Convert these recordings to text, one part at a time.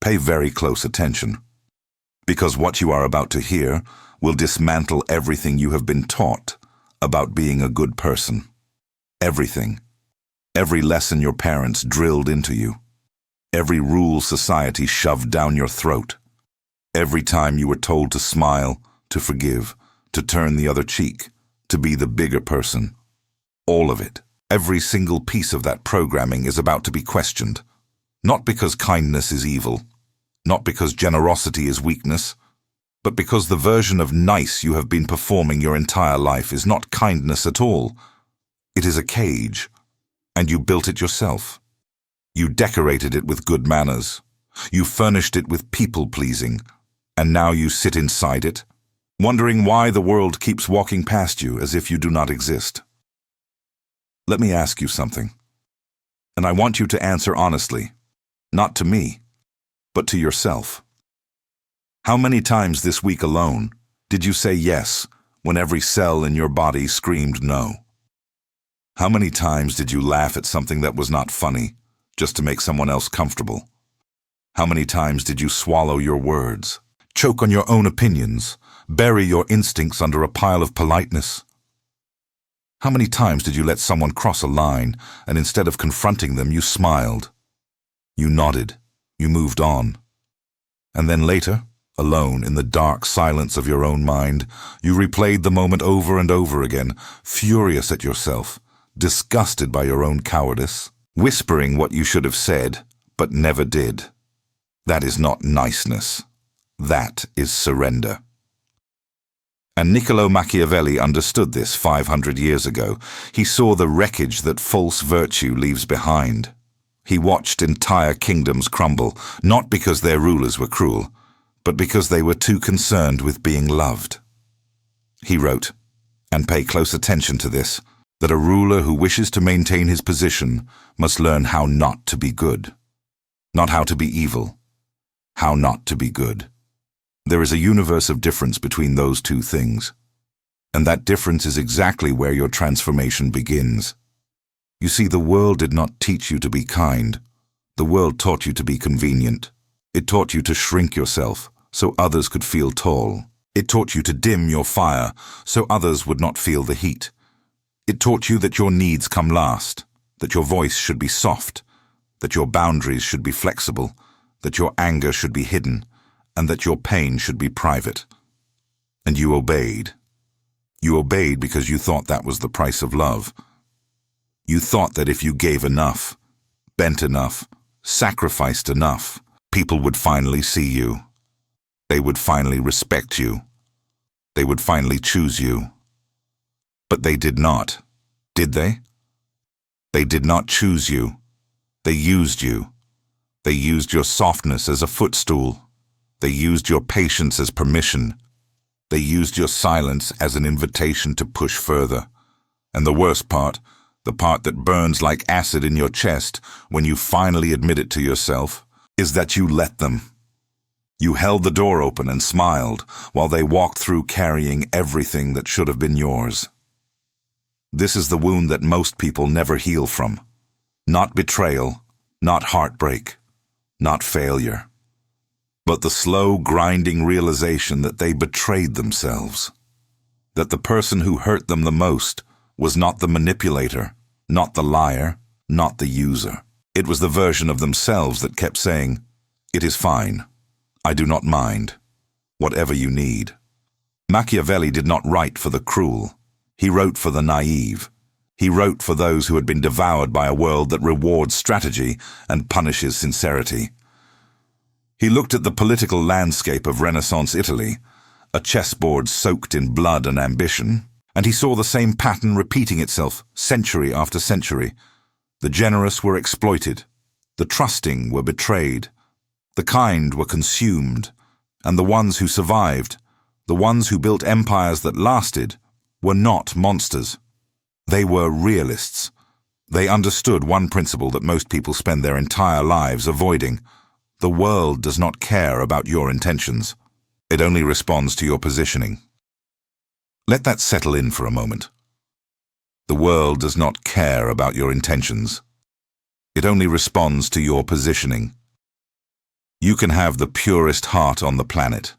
Pay very close attention, because what you are about to hear will dismantle everything you have been taught about being a good person. Everything. Every lesson your parents drilled into you. Every rule society shoved down your throat. Every time you were told to smile, to forgive, to turn the other cheek, to be the bigger person. All of it. Every single piece of that programming is about to be questioned. Not because kindness is evil, not because generosity is weakness, but because the version of nice you have been performing your entire life is not kindness at all. It is a cage, and you built it yourself. You decorated it with good manners. You furnished it with people-pleasing, and now you sit inside it, wondering why the world keeps walking past you as if you do not exist. Let me ask you something, and I want you to answer honestly, not to me, but to yourself. How many times this week alone did you say yes when every cell in your body screamed no? How many times did you laugh at something that was not funny, just to make someone else comfortable? How many times did you swallow your words, choke on your own opinions, bury your instincts under a pile of politeness? How many times did you let someone cross a line, and instead of confronting them, you smiled? You nodded, you moved on. And then later, alone in the dark silence of your own mind, you replayed the moment over and over again, furious at yourself, disgusted by your own cowardice, whispering what you should have said, but never did. That is not niceness. That is surrender. And Niccolo Machiavelli understood this 500 years ago. He saw the wreckage that false virtue leaves behind. He watched entire kingdoms crumble, not because their rulers were cruel, but because they were too concerned with being loved. He wrote, and pay close attention to this, that a ruler who wishes to maintain his position must learn how not to be good. Not how to be evil, how not to be good. There is a universe of difference between those two things, and that difference is exactly where your transformation begins. You see, the world did not teach you to be kind. The world taught you to be convenient. It taught you to shrink yourself so others could feel tall. It taught you to dim your fire so others would not feel the heat. It taught you that your needs come last, that your voice should be soft, that your boundaries should be flexible, that your anger should be hidden, and that your pain should be private. And you obeyed. You obeyed because you thought that was the price of love. You thought that if you gave enough, bent enough, sacrificed enough, people would finally see you. They would finally respect you. They would finally choose you. But they did not, did they? They did not choose you. They used you. They used your softness as a footstool. They used your patience as permission. They used your silence as an invitation to push further. And the worst part, the part that burns like acid in your chest when you finally admit it to yourself, is that you let them. You held the door open and smiled while they walked through carrying everything that should have been yours. This is the wound that most people never heal from. Not betrayal, not heartbreak, not failure, but the slow, grinding realization that they betrayed themselves. That the person who hurt them the most was not the manipulator, not the liar, not the user. It was the version of themselves that kept saying, "It is fine. I do not mind. Whatever you need." Machiavelli did not write for the cruel. He wrote for the naive. He wrote for those who had been devoured by a world that rewards strategy and punishes sincerity. He looked at the political landscape of Renaissance Italy, a chessboard soaked in blood and ambition, and he saw the same pattern repeating itself century after century. The generous were exploited, the trusting were betrayed, the kind were consumed, and the ones who survived, the ones who built empires that lasted, were not monsters. They were realists. They understood one principle that most people spend their entire lives avoiding. The world does not care about your intentions. It only responds to your positioning. Let that settle in for a moment. The world does not care about your intentions. It only responds to your positioning. You can have the purest heart on the planet.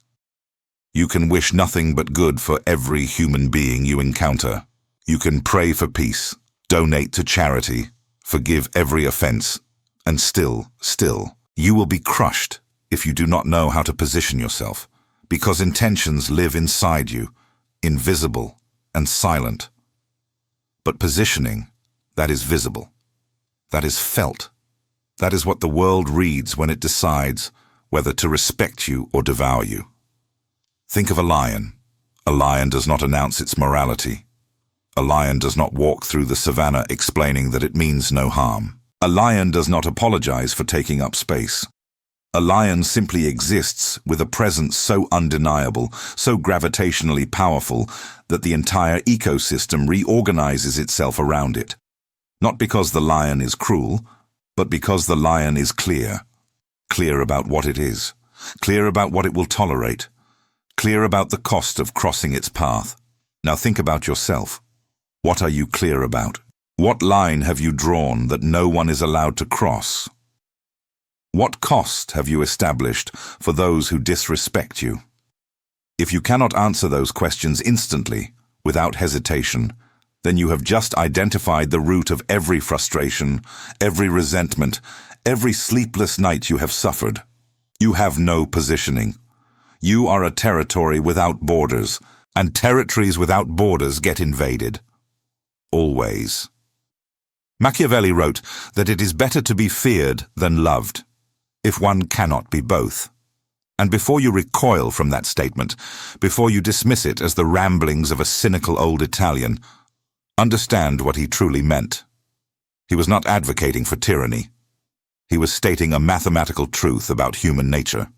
You can wish nothing but good for every human being you encounter. You can pray for peace, donate to charity, forgive every offense, and still, you will be crushed if you do not know how to position yourself, because intentions live inside you, invisible and silent. But positioning, that is visible, that is felt, that is what the world reads when it decides whether to respect you or devour you. Think of a lion. A lion does not announce its morality. A lion does not walk through the savannah explaining that it means no harm. A lion does not apologize for taking up space. A lion simply exists with a presence so undeniable, so gravitationally powerful, that the entire ecosystem reorganizes itself around it. Not because the lion is cruel, but because the lion is clear. Clear about what it is. Clear about what it will tolerate. Clear about the cost of crossing its path. Now think about yourself. What are you clear about? What line have you drawn that no one is allowed to cross? What cost have you established for those who disrespect you? If you cannot answer those questions instantly, without hesitation, then you have just identified the root of every frustration, every resentment, every sleepless night you have suffered. You have no positioning. You are a territory without borders, and territories without borders get invaded. Always. Machiavelli wrote that it is better to be feared than loved, if one cannot be both. And before you recoil from that statement, before you dismiss it as the ramblings of a cynical old Italian, understand what he truly meant. He was not advocating for tyranny. He was stating a mathematical truth about human nature.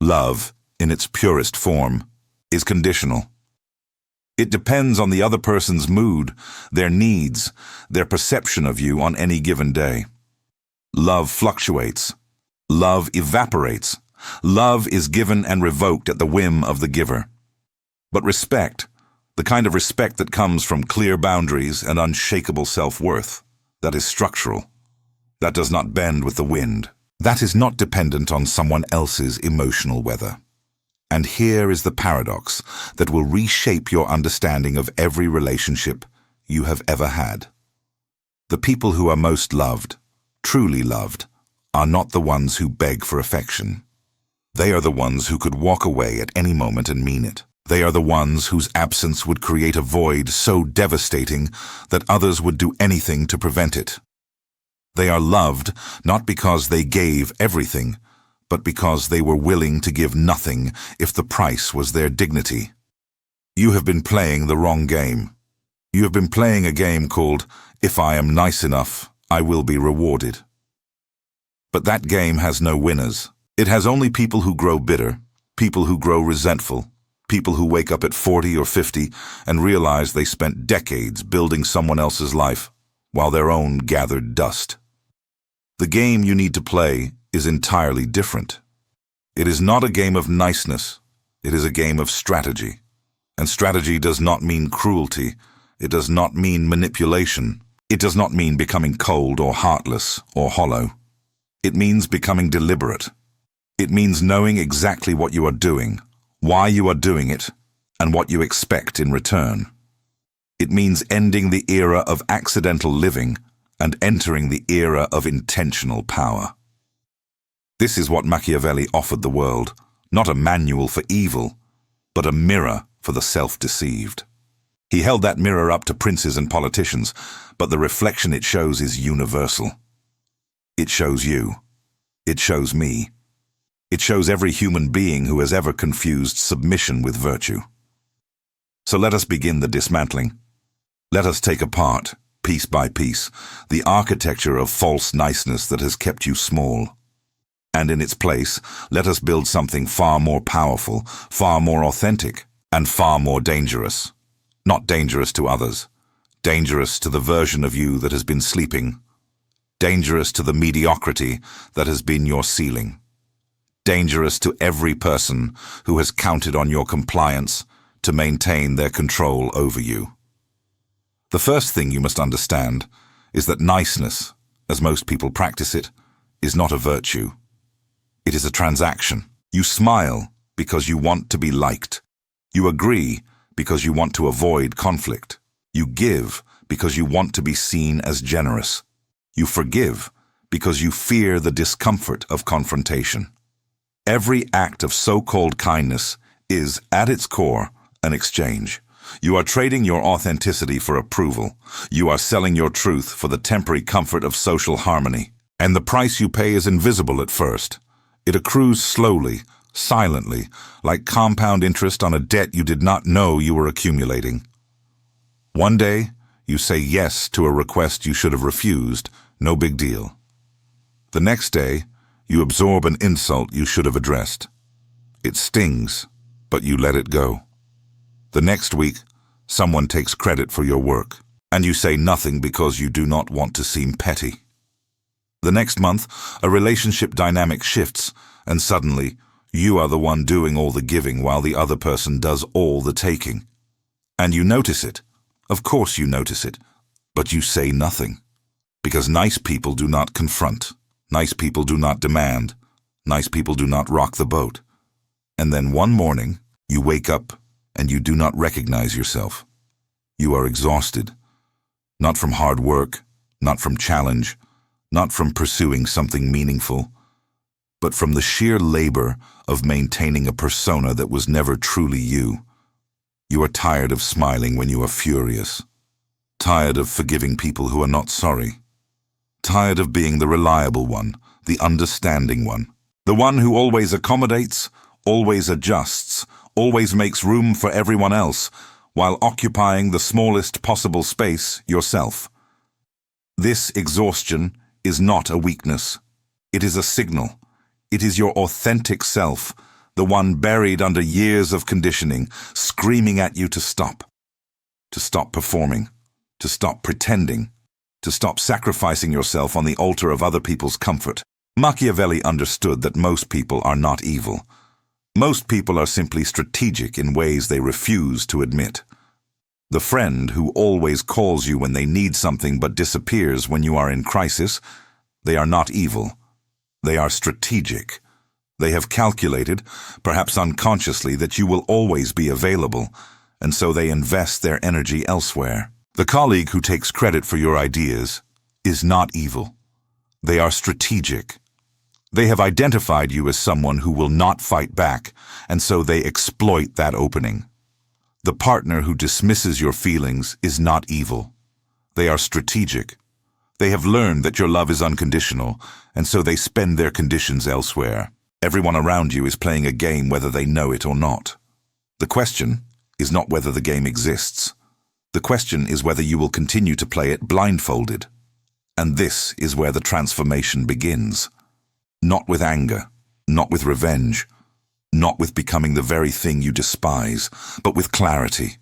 Love, in its purest form, is conditional. It depends on the other person's mood, their needs, their perception of you on any given day. Love fluctuates. Love evaporates. Love is given and revoked at the whim of the giver. But respect, the kind of respect that comes from clear boundaries and unshakable self-worth, that is structural. That does not bend with the wind. That is not dependent on someone else's emotional weather. And here is the paradox that will reshape your understanding of every relationship you have ever had. The people who are most loved, truly loved, are not the ones who beg for affection. They are the ones who could walk away at any moment and mean it. They are the ones whose absence would create a void so devastating that others would do anything to prevent it. They are loved not because they gave everything, but because they were willing to give nothing if the price was their dignity. You have been playing the wrong game. You have been playing a game called, "If I am nice enough, I will be rewarded." But that game has no winners. It has only people who grow bitter, people who grow resentful, people who wake up at 40 or 50 and realize they spent decades building someone else's life, while their own gathered dust. The game you need to play is entirely different. It is not a game of niceness. It is a game of strategy. And strategy does not mean cruelty. It does not mean manipulation. It does not mean becoming cold or heartless or hollow. It means becoming deliberate. It means knowing exactly what you are doing, why you are doing it, and what you expect in return. It means ending the era of accidental living and entering the era of intentional power. This is what Machiavelli offered the world, not a manual for evil, but a mirror for the self-deceived. He held that mirror up to princes and politicians, but the reflection it shows is universal. It shows you. It shows me. It shows every human being who has ever confused submission with virtue. So let us begin the dismantling. Let us take apart, piece by piece, the architecture of false niceness that has kept you small. And in its place, let us build something far more powerful, far more authentic, and far more dangerous. Not dangerous to others, dangerous to the version of you that has been sleeping, dangerous to the mediocrity that has been your ceiling, dangerous to every person who has counted on your compliance to maintain their control over you. The first thing you must understand is that niceness, as most people practice it, is not a virtue. It is a transaction. You smile because you want to be liked. You agree because you want to avoid conflict. You give because you want to be seen as generous. You forgive because you fear the discomfort of confrontation. Every act of so-called kindness is, at its core, an exchange. You are trading your authenticity for approval. You are selling your truth for the temporary comfort of social harmony. And the price you pay is invisible at first. It accrues slowly, silently, like compound interest on a debt you did not know you were accumulating. One day, you say yes to a request you should have refused, no big deal. The next day, you absorb an insult you should have addressed. It stings, but you let it go. The next week, someone takes credit for your work, and you say nothing because you do not want to seem petty. The next month, a relationship dynamic shifts, and suddenly, you are the one doing all the giving while the other person does all the taking. And you notice it. Of course you notice it, but you say nothing. Because nice people do not confront. Nice people do not demand. Nice people do not rock the boat. And then one morning, you wake up and you do not recognize yourself. You are exhausted. Not from hard work, not from challenge, not from pursuing something meaningful, but from the sheer labor of maintaining a persona that was never truly you. You are tired of smiling when you are furious. Tired of forgiving people who are not sorry. Tired of being the reliable one, the understanding one. The one who always accommodates, always adjusts, always makes room for everyone else, while occupying the smallest possible space yourself. This exhaustion is not a weakness. It is a signal. It is your authentic self, the one buried under years of conditioning, screaming at you to stop performing, to stop pretending, to stop sacrificing yourself on the altar of other people's comfort. Machiavelli understood that most people are not evil. Most people are simply strategic in ways they refuse to admit. The friend who always calls you when they need something but disappears when you are in crisis, they are not evil. They are strategic. They have calculated, perhaps unconsciously, that you will always be available, and so they invest their energy elsewhere. The colleague who takes credit for your ideas is not evil. They are strategic. They have identified you as someone who will not fight back, and so they exploit that opening. The partner who dismisses your feelings is not evil. They are strategic. They have learned that your love is unconditional, and so they spend their conditions elsewhere. Everyone around you is playing a game whether they know it or not. The question is not whether the game exists. The question is whether you will continue to play it blindfolded. And this is where the transformation begins. Not with anger, not with revenge, not with becoming the very thing you despise, but with clarity,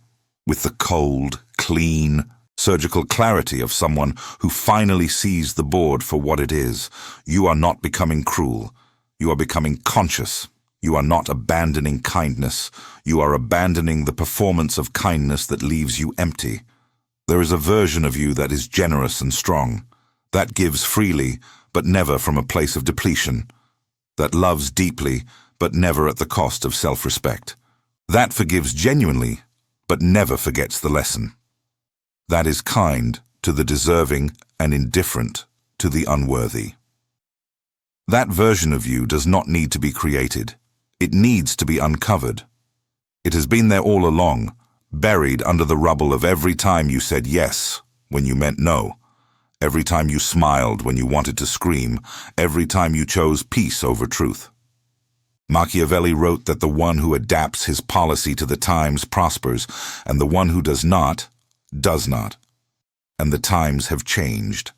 with the cold, clean, surgical clarity of someone who finally sees the board for what it is. You are not becoming cruel. You are becoming conscious. You are not abandoning kindness. You are abandoning the performance of kindness that leaves you empty. There is a version of you that is generous and strong, that gives freely, but never from a place of depletion, that loves deeply, but never at the cost of self-respect, that forgives genuinely, but never forgets the lesson. That is kind to the deserving and indifferent to the unworthy. That version of you does not need to be created. It needs to be uncovered. It has been there all along, buried under the rubble of every time you said yes when you meant no, every time you smiled when you wanted to scream, every time you chose peace over truth. Machiavelli wrote that the one who adapts his policy to the times prospers, and the one who does not, does not. And the times have changed.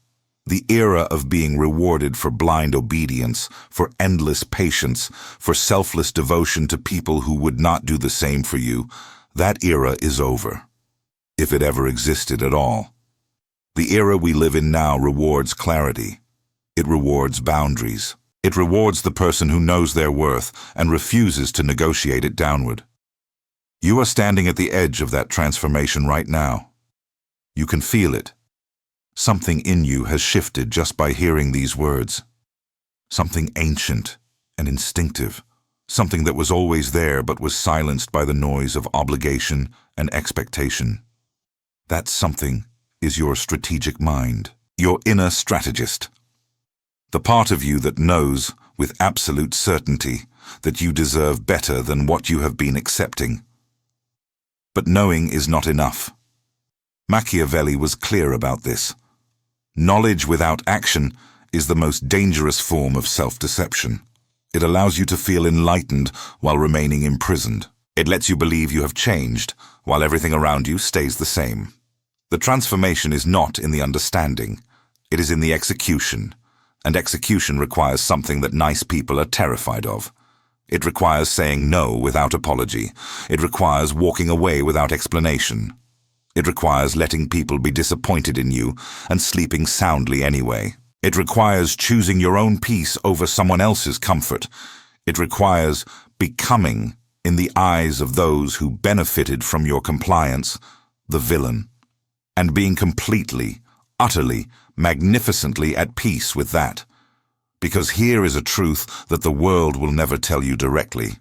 The era of being rewarded for blind obedience, for endless patience, for selfless devotion to people who would not do the same for you, that era is over, if it ever existed at all. The era we live in now rewards clarity. It rewards boundaries. It rewards the person who knows their worth and refuses to negotiate it downward. You are standing at the edge of that transformation right now. You can feel it. Something in you has shifted just by hearing these words. Something ancient, and instinctive, something that was always there but was silenced by the noise of obligation and expectation. That something is your strategic mind, your inner strategist. The part of you that knows with absolute certainty that you deserve better than what you have been accepting. But knowing is not enough. Machiavelli was clear about this. Knowledge without action is the most dangerous form of self-deception. It allows you to feel enlightened while remaining imprisoned. It lets you believe you have changed while everything around you stays the same. The transformation is not in the understanding. It is in the execution. And execution requires something that nice people are terrified of. It requires saying no without apology. It requires walking away without explanation. It requires letting people be disappointed in you and sleeping soundly anyway. It requires choosing your own peace over someone else's comfort. It requires becoming, in the eyes of those who benefited from your compliance, the villain, and being completely, utterly, magnificently at peace with that. Because here is a truth that the world will never tell you directly.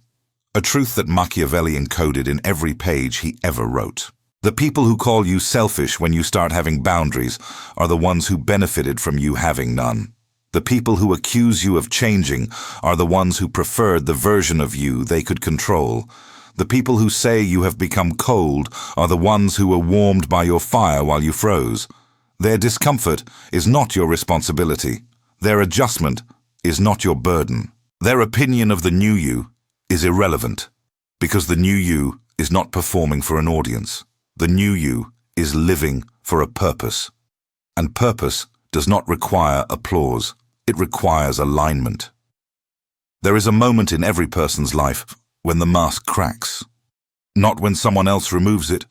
A truth that Machiavelli encoded in every page he ever wrote. The people who call you selfish when you start having boundaries are the ones who benefited from you having none. The people who accuse you of changing are the ones who preferred the version of you they could control. The people who say you have become cold are the ones who were warmed by your fire while you froze. Their discomfort is not your responsibility. Their adjustment is not your burden. Their opinion of the new you is irrelevant, because the new you is not performing for an audience. The new you is living for a purpose. And purpose does not require applause. It requires alignment. There is a moment in every person's life when the mask cracks. Not when someone else removes it,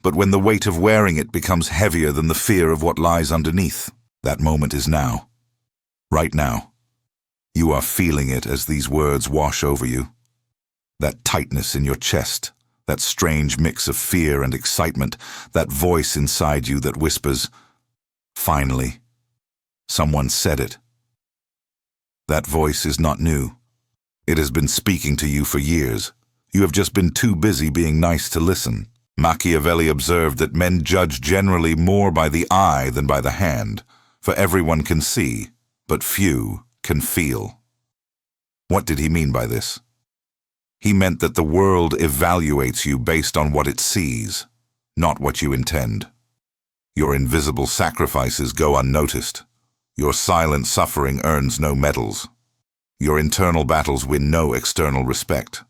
but when the weight of wearing it becomes heavier than the fear of what lies underneath. That moment is now. Right now. You are feeling it as these words wash over you. That tightness in your chest, that strange mix of fear and excitement, that voice inside you that whispers, "Finally, someone said it." That voice is not new. It has been speaking to you for years. You have just been too busy being nice to listen. Machiavelli observed that men judge generally more by the eye than by the hand, for everyone can see, but few can feel. What did he mean by this? He meant that the world evaluates you based on what it sees, not what you intend. Your invisible sacrifices go unnoticed. Your silent suffering earns no medals. Your internal battles win no external respect.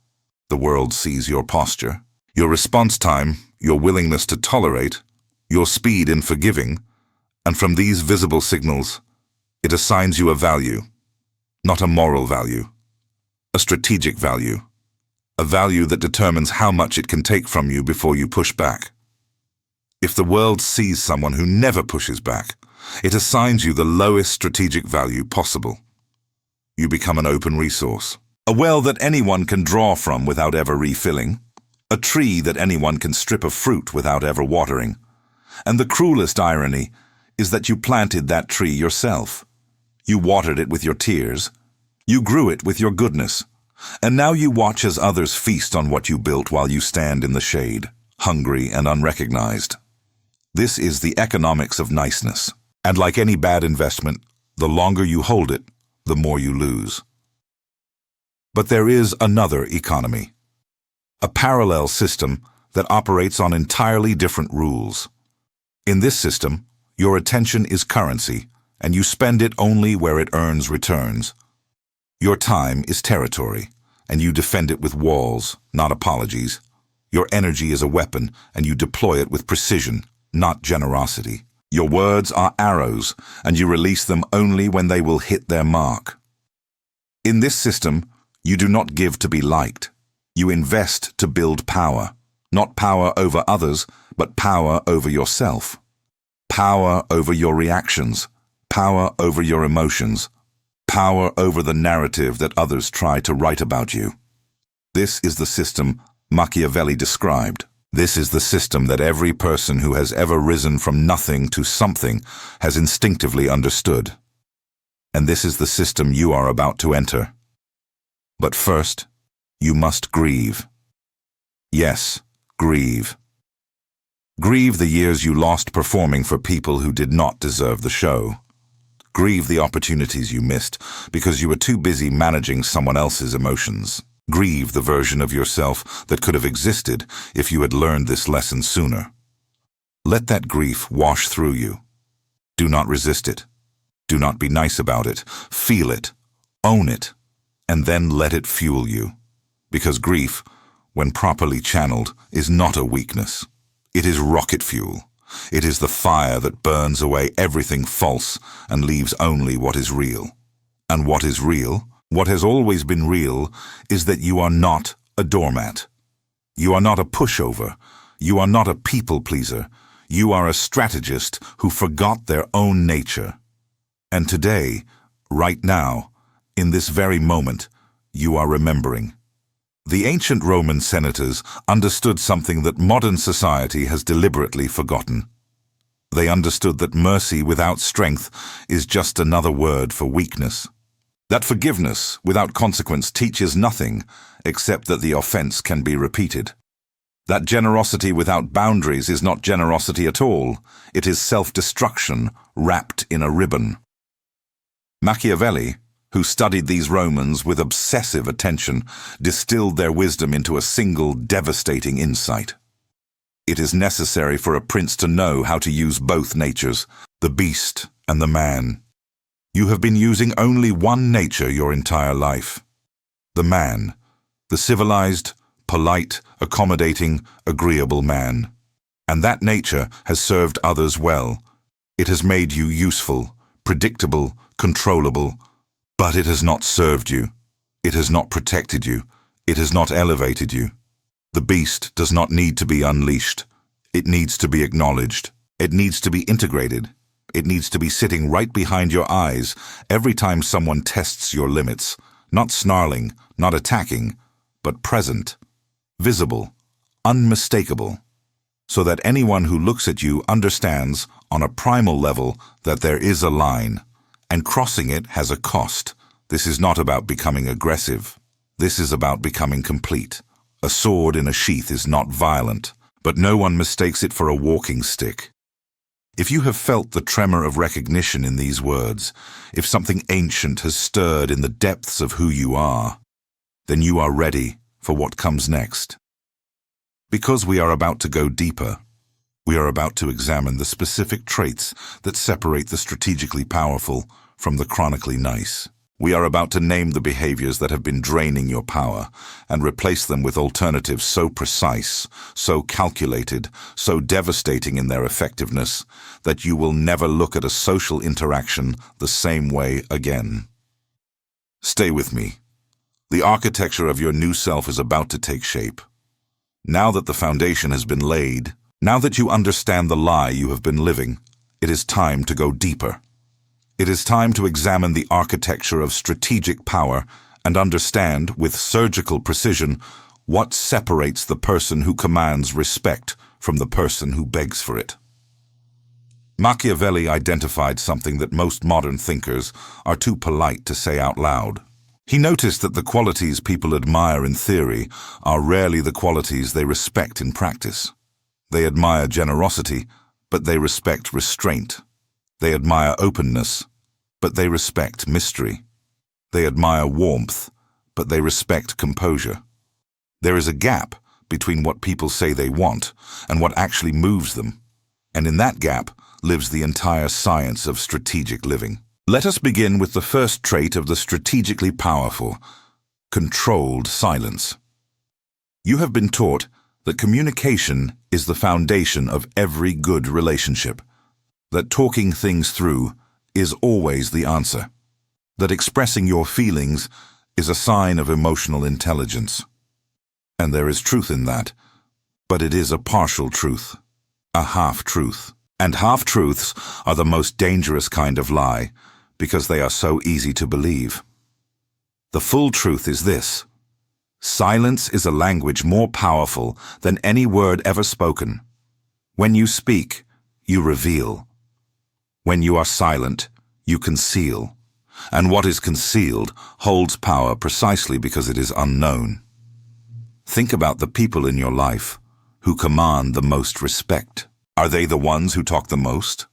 The world sees your posture, your response time, your willingness to tolerate, your speed in forgiving, and from these visible signals, it assigns you a value, not a moral value, a strategic value, a value that determines how much it can take from you before you push back. If the world sees someone who never pushes back, it assigns you the lowest strategic value possible. You become an open resource, a well that anyone can draw from without ever refilling, a tree that anyone can strip of fruit without ever watering. And the cruelest irony is that you planted that tree yourself. You watered it with your tears. You grew it with your goodness. And now you watch as others feast on what you built while you stand in the shade, hungry and unrecognized. This is the economics of niceness. And like any bad investment, the longer you hold it, the more you lose. But there is another economy, a parallel system that operates on entirely different rules. In this system, your attention is currency, and you spend it only where it earns returns. Your time is territory, and you defend it with walls, not apologies. Your energy is a weapon, and you deploy it with precision, not generosity. Your words are arrows, and you release them only when they will hit their mark. In this system, you do not give to be liked. You invest to build power, not power over others, but power over yourself. Power over your reactions, power over your emotions, power over the narrative that others try to write about you. This is the system Machiavelli described. This is the system that every person who has ever risen from nothing to something has instinctively understood. And this is the system you are about to enter. But first, you must grieve. Yes, grieve. Grieve the years you lost performing for people who did not deserve the show. Grieve the opportunities you missed because you were too busy managing someone else's emotions. Grieve the version of yourself that could have existed if you had learned this lesson sooner. Let that grief wash through you. Do not resist it. Do not be nice about it. Feel it. Own it. And then let it fuel you. Because grief, when properly channeled, is not a weakness. It is rocket fuel. It is the fire that burns away everything false and leaves only what is real. And what is real, what has always been real, is that you are not a doormat. You are not a pushover. You are not a people pleaser. You are a strategist who forgot their own nature. And today, right now, in this very moment, you are remembering. The ancient Roman senators understood something that modern society has deliberately forgotten. They understood that mercy without strength is just another word for weakness. That forgiveness without consequence teaches nothing except that the offense can be repeated. That generosity without boundaries is not generosity at all. It is self-destruction wrapped in a ribbon. Machiavelli, who studied these Romans with obsessive attention, distilled their wisdom into a single devastating insight. It is necessary for a prince to know how to use both natures, the beast and the man. You have been using only one nature your entire life. The man, the civilized, polite, accommodating, agreeable man. And that nature has served others well. It has made you useful, predictable, controllable, but it has not served you. It has not protected you. It has not elevated you. The beast does not need to be unleashed. It needs to be acknowledged. It needs to be integrated. It needs to be sitting right behind your eyes every time someone tests your limits, not snarling, not attacking, but present, visible, unmistakable, so that anyone who looks at you understands on a primal level that there is a line, and crossing it has a cost. This is not about becoming aggressive. This is about becoming complete. A sword in a sheath is not violent, but no one mistakes it for a walking stick. If you have felt the tremor of recognition in these words, if something ancient has stirred in the depths of who you are, then you are ready for what comes next. Because we are about to go deeper, we are about to examine the specific traits that separate the strategically powerful from the chronically nice. We are about to name the behaviors that have been draining your power and replace them with alternatives so precise, so calculated, so devastating in their effectiveness that you will never look at a social interaction the same way again. Stay with me. The architecture of your new self is about to take shape. Now that the foundation has been laid, now that you understand the lie you have been living, it is time to go deeper. It is time to examine the architecture of strategic power and understand, with surgical precision, what separates the person who commands respect from the person who begs for it. Machiavelli identified something that most modern thinkers are too polite to say out loud. He noticed that the qualities people admire in theory are rarely the qualities they respect in practice. They admire generosity, but they respect restraint. They admire openness, but they respect mystery. They admire warmth, but they respect composure. There is a gap between what people say they want and what actually moves them, and in that gap lives the entire science of strategic living. Let us begin with the first trait of the strategically powerful, controlled silence. You have been taught that communication is the foundation of every good relationship, that talking things through is always the answer, that expressing your feelings is a sign of emotional intelligence. And there is truth in that, but it is a partial truth, a half-truth. And half-truths are the most dangerous kind of lie, because they are so easy to believe. The full truth is this: silence is a language more powerful than any word ever spoken. When you speak, you reveal. When you are silent, you conceal. and what is concealed holds power precisely because it is unknown. Think about the people in your life who command the most respect. Are they the ones who talk the most?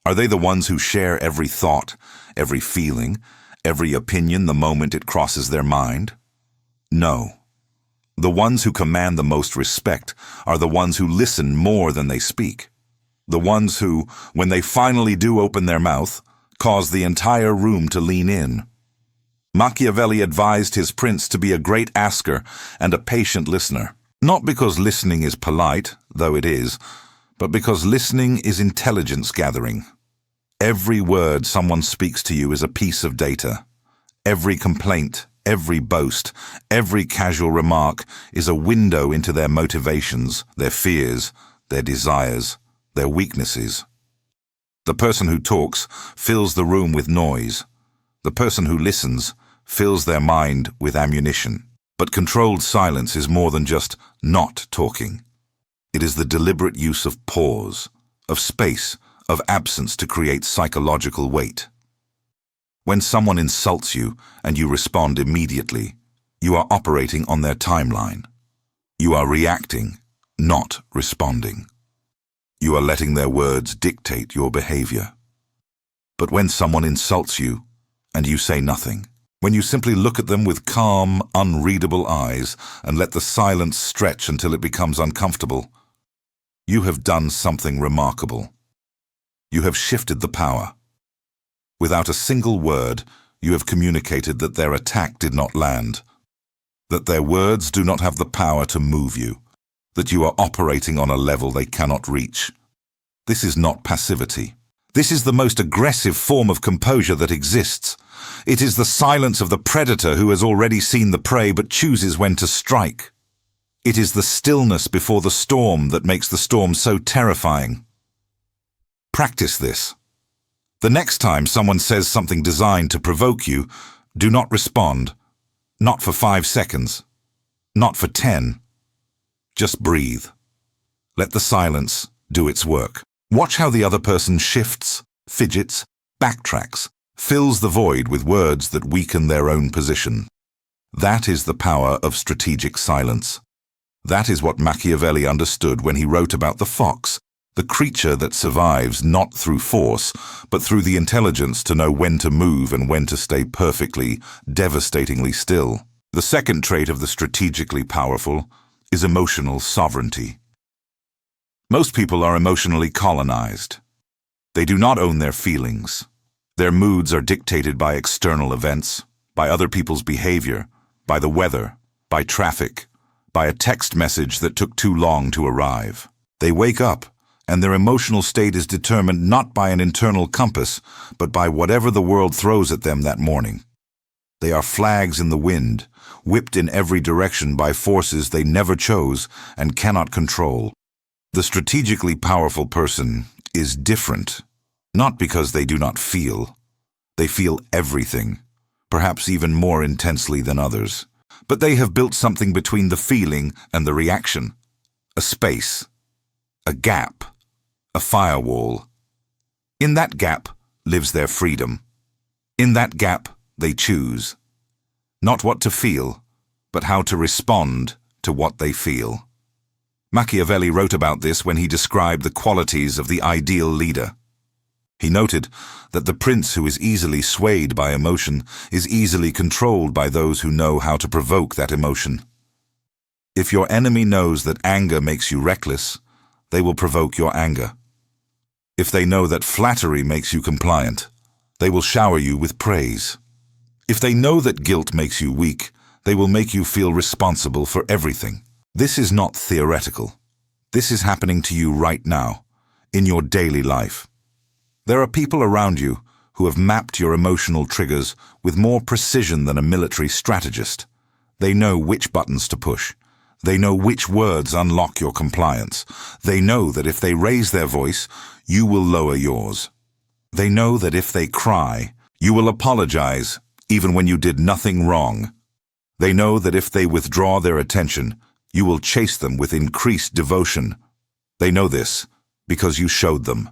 Are they the ones who share every thought, every feeling, every opinion the moment it crosses their mind? No. The ones who command the most respect are the ones who listen more than they speak. The ones who, when they finally do open their mouth, cause the entire room to lean in. Machiavelli advised his prince to be a great asker and a patient listener, not because listening is polite, though it is, but because listening is intelligence gathering. Every word someone speaks to you is a piece of data. Every complaint, every boast, every casual remark is a window into their motivations, their fears, their desires, their weaknesses. The person who talks fills the room with noise. The person who listens fills their mind with ammunition. But controlled silence is more than just not talking. It is the deliberate use of pause, of space, of absence to create psychological weight. When someone insults you and you respond immediately, you are operating on their timeline. You are reacting, not responding. You are letting their words dictate your behavior. But when someone insults you and you say nothing, when you simply look at them with calm, unreadable eyes and let the silence stretch until it becomes uncomfortable, you have done something remarkable. You have shifted the power. Without a single word, you have communicated that their attack did not land, that their words do not have the power to move you, that you are operating on a level they cannot reach. This is not passivity. This is the most aggressive form of composure that exists. It is the silence of the predator who has already seen the prey but chooses when to strike. It is the stillness before the storm that makes the storm so terrifying. Practice this. The next time someone says something designed to provoke you, do not respond. Not for 5 seconds. Not for 10. Just breathe. Let the silence do its work. Watch how the other person shifts, fidgets, backtracks, fills the void with words that weaken their own position. That is the power of strategic silence. That is what Machiavelli understood when he wrote about the fox, the creature that survives not through force, but through the intelligence to know when to move and when to stay perfectly, devastatingly still. The second trait of the strategically powerful is emotional sovereignty. Most people are emotionally colonized. They do not own their feelings. Their moods are dictated by external events, by other people's behavior, by the weather, by traffic, by a text message that took too long to arrive. They wake up, and their emotional state is determined not by an internal compass, but by whatever the world throws at them that morning. They are flags in the wind, whipped in every direction by forces they never chose and cannot control. The strategically powerful person is different, not because they do not feel. They feel everything, perhaps even more intensely than others. But they have built something between the feeling and the reaction, a space, a gap, a firewall. In that gap lives their freedom. In that gap they choose, not what to feel, but how to respond to what they feel. Machiavelli wrote about this when he described the qualities of the ideal leader. He noted that the prince who is easily swayed by emotion is easily controlled by those who know how to provoke that emotion. If your enemy knows that anger makes you reckless, they will provoke your anger. If they know that flattery makes you compliant, they will shower you with praise. If they know that guilt makes you weak, they will make you feel responsible for everything. This is not theoretical. This is happening to you right now, in your daily life. There are people around you who have mapped your emotional triggers with more precision than a military strategist. They know which buttons to push. They know which words unlock your compliance. They know that if they raise their voice, you will lower yours. They know that if they cry, you will apologize even when you did nothing wrong. They know that if they withdraw their attention, you will chase them with increased devotion. They know this because you showed them.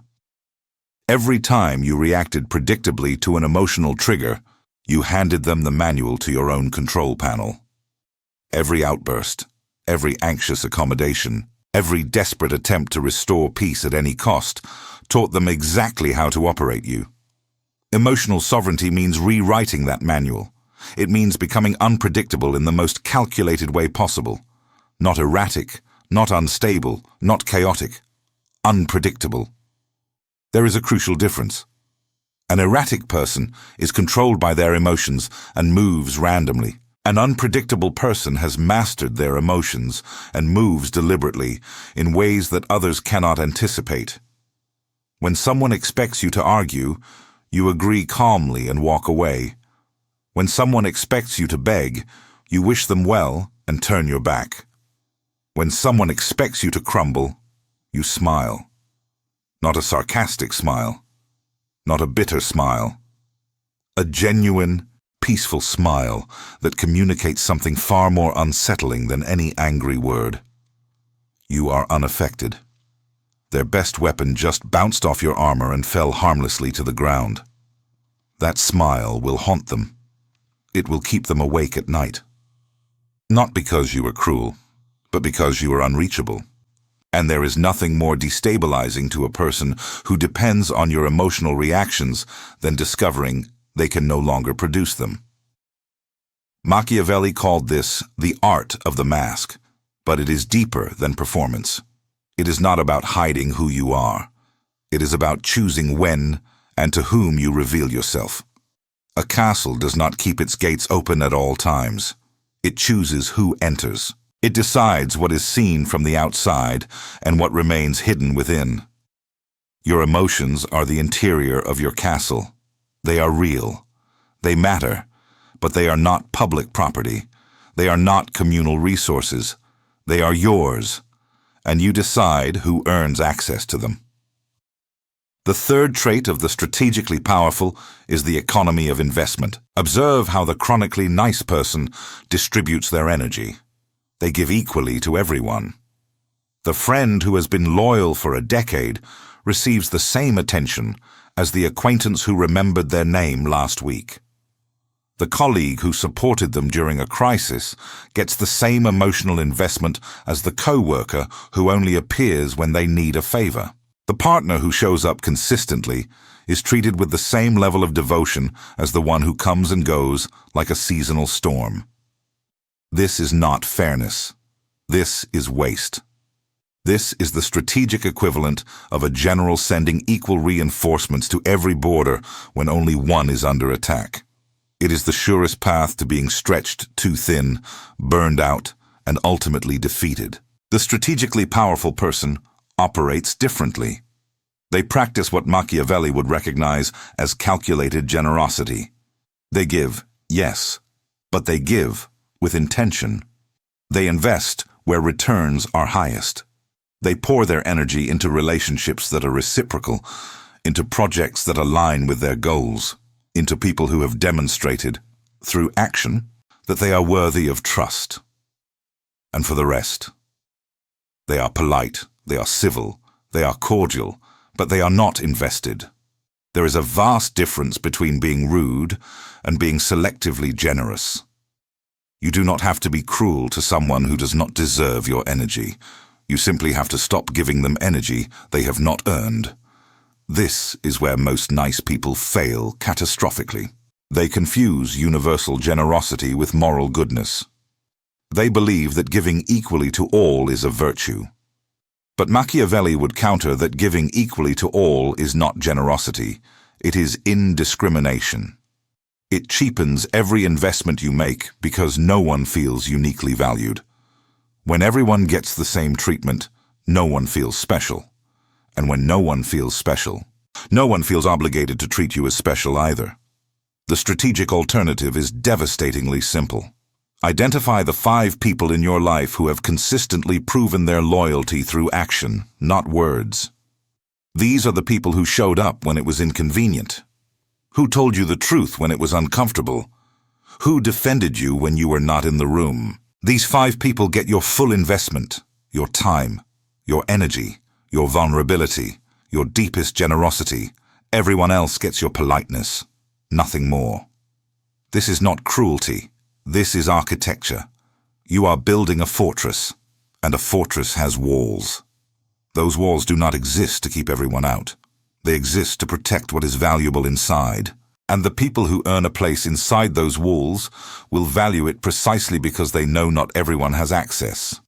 Every time you reacted predictably to an emotional trigger, you handed them the manual to your own control panel. Every outburst, every anxious accommodation, every desperate attempt to restore peace at any cost taught them exactly how to operate you. Emotional sovereignty means rewriting that manual. It means becoming unpredictable in the most calculated way possible. Not erratic, not unstable, not chaotic. Unpredictable. There is a crucial difference. An erratic person is controlled by their emotions and moves randomly. An unpredictable person has mastered their emotions and moves deliberately in ways that others cannot anticipate. When someone expects you to argue, you agree calmly and walk away. When someone expects you to beg, you wish them well and turn your back. When someone expects you to crumble, you smile. Not a sarcastic smile, not a bitter smile. A genuine, peaceful smile that communicates something far more unsettling than any angry word. You are unaffected. Their best weapon just bounced off your armor and fell harmlessly to the ground. That smile will haunt them. It will keep them awake at night. Not because you were cruel, but because you are unreachable. And there is nothing more destabilizing to a person who depends on your emotional reactions than discovering they can no longer produce them. Machiavelli called this the art of the mask, but it is deeper than performance. It is not about hiding who you are. It is about choosing when and to whom you reveal yourself. A castle does not keep its gates open at all times. It chooses who enters. It decides what is seen from the outside and what remains hidden within. Your emotions are the interior of your castle. They are real. They matter, but they are not public property. They are not communal resources. They are yours, and you decide who earns access to them. The third trait of the strategically powerful is the economy of investment. Observe how the chronically nice person distributes their energy. They give equally to everyone. The friend who has been loyal for a decade receives the same attention as the acquaintance who remembered their name last week. The colleague who supported them during a crisis gets the same emotional investment as the co-worker who only appears when they need a favor. The partner who shows up consistently is treated with the same level of devotion as the one who comes and goes like a seasonal storm. This is not fairness. This is waste. This is the strategic equivalent of a general sending equal reinforcements to every border when only one is under attack. It is the surest path to being stretched too thin, burned out, and ultimately defeated. The strategically powerful person operates differently. They practice what Machiavelli would recognize as calculated generosity. They give, yes, but they give with intention. They invest where returns are highest. They pour their energy into relationships that are reciprocal, into projects that align with their goals, into people who have demonstrated, through action, that they are worthy of trust. And for the rest, they are polite, they are civil, they are cordial, but they are not invested. There is a vast difference between being rude and being selectively generous. You do not have to be cruel to someone who does not deserve your energy. You simply have to stop giving them energy they have not earned. This is where most nice people fail catastrophically. They confuse universal generosity with moral goodness. They believe that giving equally to all is a virtue. But Machiavelli would counter that giving equally to all is not generosity. It is indiscrimination. It cheapens every investment you make because no one feels uniquely valued. When everyone gets the same treatment, no one feels special. And when no one feels special, no one feels obligated to treat you as special either. The strategic alternative is devastatingly simple. Identify the 5 people in your life who have consistently proven their loyalty through action, not words. These are the people who showed up when it was inconvenient. Who told you the truth when it was uncomfortable? Who defended you when you were not in the room? These 5 people get your full investment, your time, your energy, your vulnerability, your deepest generosity, Everyone else gets your politeness, nothing more. This is not cruelty. This is architecture. You are building a fortress, and a fortress has walls. Those walls do not exist to keep everyone out. They exist to protect what is valuable inside. And the people who earn a place inside those walls will value it precisely because they know not everyone has access.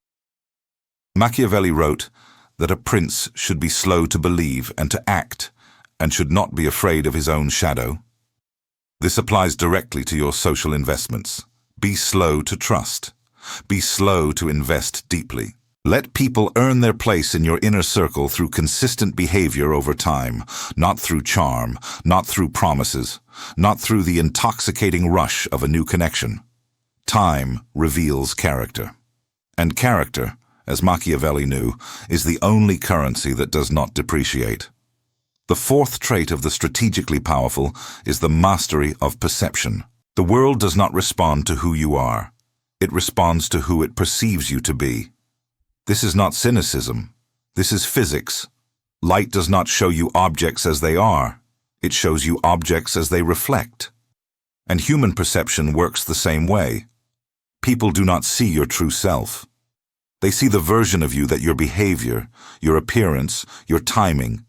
Machiavelli wrote that a prince should be slow to believe and to act, and should not be afraid of his own shadow. This applies directly to your social investments. Be slow to trust. Be slow to invest deeply. Let people earn their place in your inner circle through consistent behavior over time, not through charm, not through promises, not through the intoxicating rush of a new connection. Time reveals character. And character, as Machiavelli knew, is the only currency that does not depreciate. The fourth trait of the strategically powerful is the mastery of perception. The world does not respond to who you are. It responds to who it perceives you to be. This is not cynicism. This is physics. Light does not show you objects as they are. It shows you objects as they reflect. And human perception works the same way. People do not see your true self. They see the version of you that your behavior, your appearance, your timing,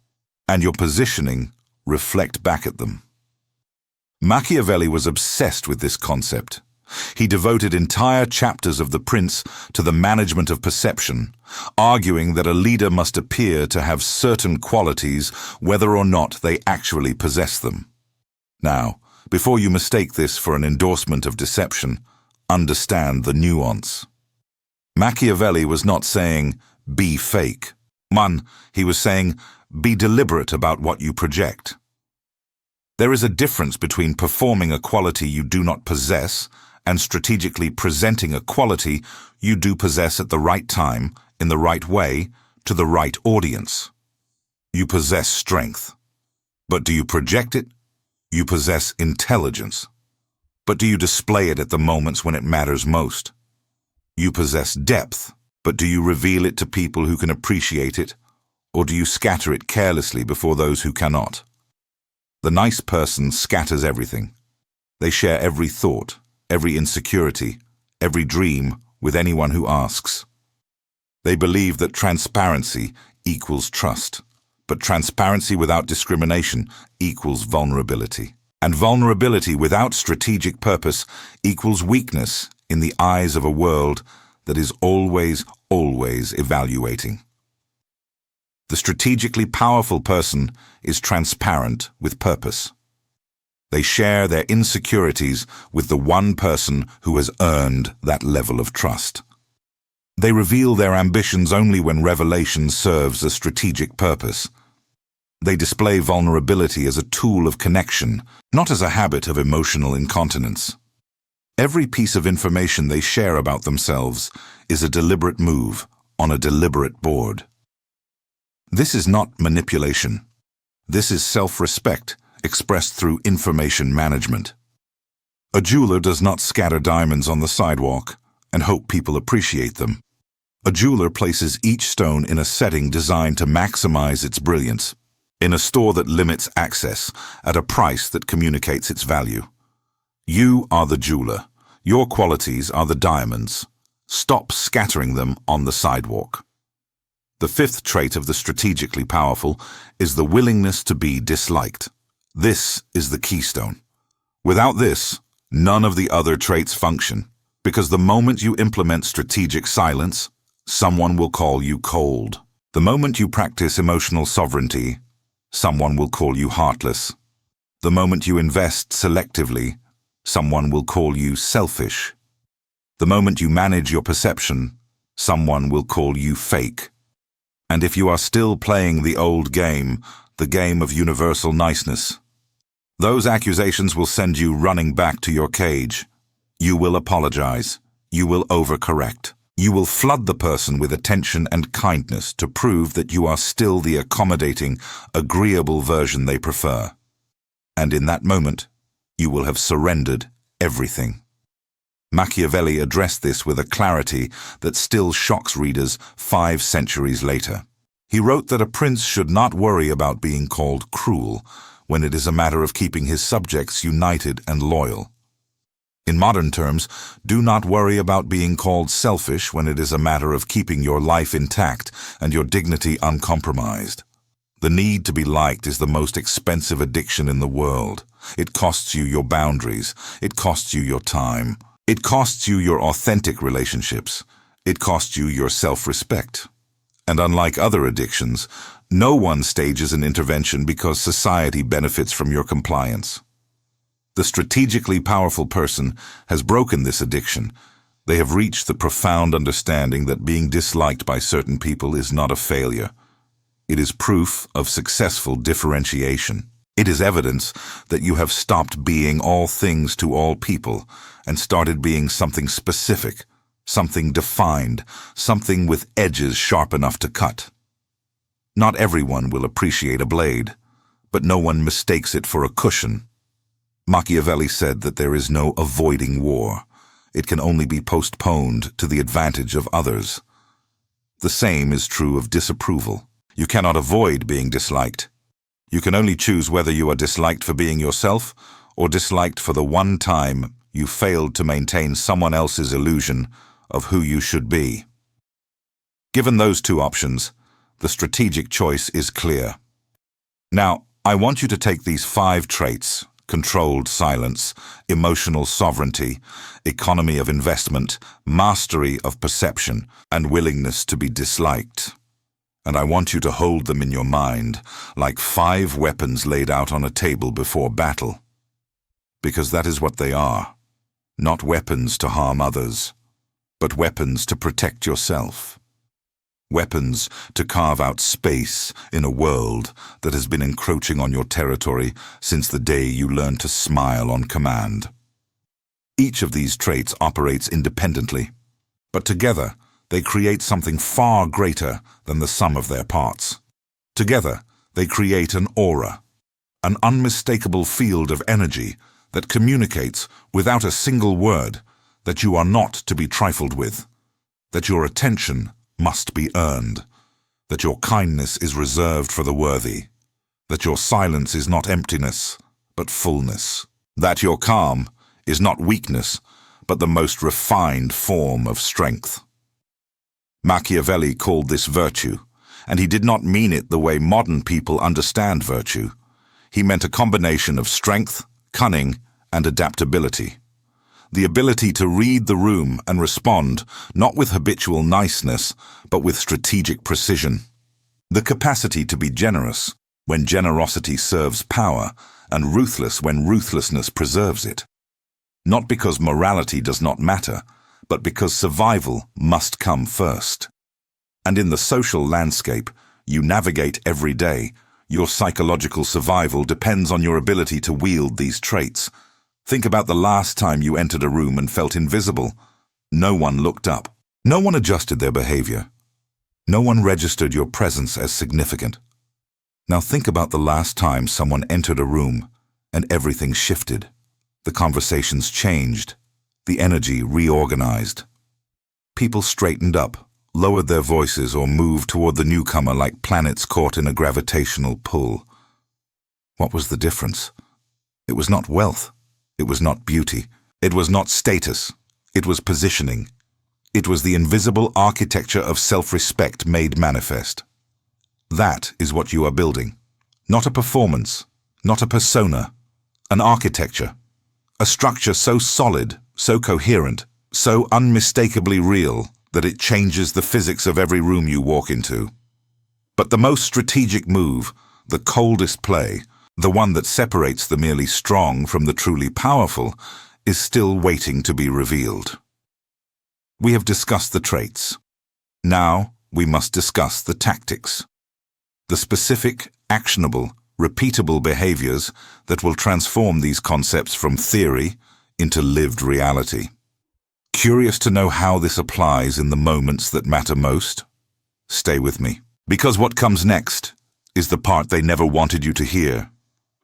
and your positioning reflect back at them. Machiavelli was obsessed with this concept. He devoted entire chapters of The Prince to the management of perception, arguing that a leader must appear to have certain qualities whether or not they actually possess them. Now, before you mistake this for an endorsement of deception, understand the nuance. Machiavelli was not saying, be fake. He was saying, be deliberate about what you project. There is a difference between performing a quality you do not possess and strategically presenting a quality you do possess at the right time, in the right way, to the right audience. You possess strength. But do you project it? You possess intelligence. But do you display it at the moments when it matters most? You possess depth. But do you reveal it to people who can appreciate it? Or do you scatter it carelessly before those who cannot? The nice person scatters everything. They share every thought, every insecurity, every dream with anyone who asks. They believe that transparency equals trust, but transparency without discrimination equals vulnerability. And vulnerability without strategic purpose equals weakness in the eyes of a world that is always evaluating. The strategically powerful person is transparent with purpose. They share their insecurities with the one person who has earned that level of trust. They reveal their ambitions only when revelation serves a strategic purpose. They display vulnerability as a tool of connection, not as a habit of emotional incontinence. Every piece of information they share about themselves is a deliberate move on a deliberate board. This is not manipulation. This is self-respect expressed through information management. A jeweler does not scatter diamonds on the sidewalk and hope people appreciate them. A jeweler places each stone in a setting designed to maximize its brilliance, in a store that limits access at a price that communicates its value. You are the jeweler. Your qualities are the diamonds. Stop scattering them on the sidewalk. The fifth trait of the strategically powerful is the willingness to be disliked. This is the keystone. Without this, none of the other traits function, because the moment you implement strategic silence, someone will call you cold. The moment you practice emotional sovereignty, someone will call you heartless. The moment you invest selectively, someone will call you selfish. The moment you manage your perception, someone will call you fake. And if you are still playing the old game, the game of universal niceness, those accusations will send you running back to your cage. You will apologize. You will overcorrect. You will flood the person with attention and kindness to prove that you are still the accommodating, agreeable version they prefer. And in that moment, you will have surrendered everything. Machiavelli addressed this with a clarity that still shocks readers 5 centuries later. He wrote that a prince should not worry about being called cruel when it is a matter of keeping his subjects united and loyal. In modern terms, do not worry about being called selfish when it is a matter of keeping your life intact and your dignity uncompromised. The need to be liked is the most expensive addiction in the world. It costs you your boundaries. It costs you your time. It costs you your authentic relationships. It costs you your self-respect. And unlike other addictions, no one stages an intervention because society benefits from your compliance. The strategically powerful person has broken this addiction. They have reached the profound understanding that being disliked by certain people is not a failure. It is proof of successful differentiation. It is evidence that you have stopped being all things to all people and started being something specific, something defined, something with edges sharp enough to cut. Not everyone will appreciate a blade, but no one mistakes it for a cushion. Machiavelli said that there is no avoiding war. It can only be postponed to the advantage of others. The same is true of disapproval. You cannot avoid being disliked. You can only choose whether you are disliked for being yourself or disliked for the one time you failed to maintain someone else's illusion of who you should be. Given those two options, the strategic choice is clear. Now, I want you to take these 5 traits: controlled silence, emotional sovereignty, economy of investment, mastery of perception, and willingness to be disliked. And I want you to hold them in your mind like 5 weapons laid out on a table before battle. Because that is what they are. Not weapons to harm others, but weapons to protect yourself. Weapons to carve out space in a world that has been encroaching on your territory since the day you learned to smile on command. Each of these traits operates independently, but together they create something far greater than the sum of their parts. Together they create an aura, an unmistakable field of energy that communicates without a single word that you are not to be trifled with, that your attention must be earned, that your kindness is reserved for the worthy, that your silence is not emptiness, but fullness, that your calm is not weakness, but the most refined form of strength. Machiavelli called this virtue, and he did not mean it the way modern people understand virtue. He meant a combination of strength, cunning, and adaptability. The ability to read the room and respond, not with habitual niceness, but with strategic precision. The capacity to be generous when generosity serves power, and ruthless when ruthlessness preserves it. Not because morality does not matter, but because survival must come first. And in the social landscape you navigate every day, your psychological survival depends on your ability to wield these traits. Think about the last time you entered a room and felt invisible. No one looked up. No one adjusted their behavior. No one registered your presence as significant. Now think about the last time someone entered a room and everything shifted. The conversations changed. The energy reorganized. People straightened up, lowered their voices, or moved toward the newcomer like planets caught in a gravitational pull. What was the difference? It was not wealth. It was not beauty. It was not status. It was positioning. It was the invisible architecture of self-respect made manifest. That is what you are building. Not a performance, not a persona, an architecture. A structure so solid, so coherent, so unmistakably real that it changes the physics of every room you walk into. But the most strategic move, the coldest play, the one that separates the merely strong from the truly powerful, is still waiting to be revealed. We have discussed the traits. Now we must discuss the tactics. The specific, actionable, repeatable behaviors that will transform these concepts from theory into lived reality. Curious to know how this applies in the moments that matter most? Stay with me, because what comes next is the part they never wanted you to hear.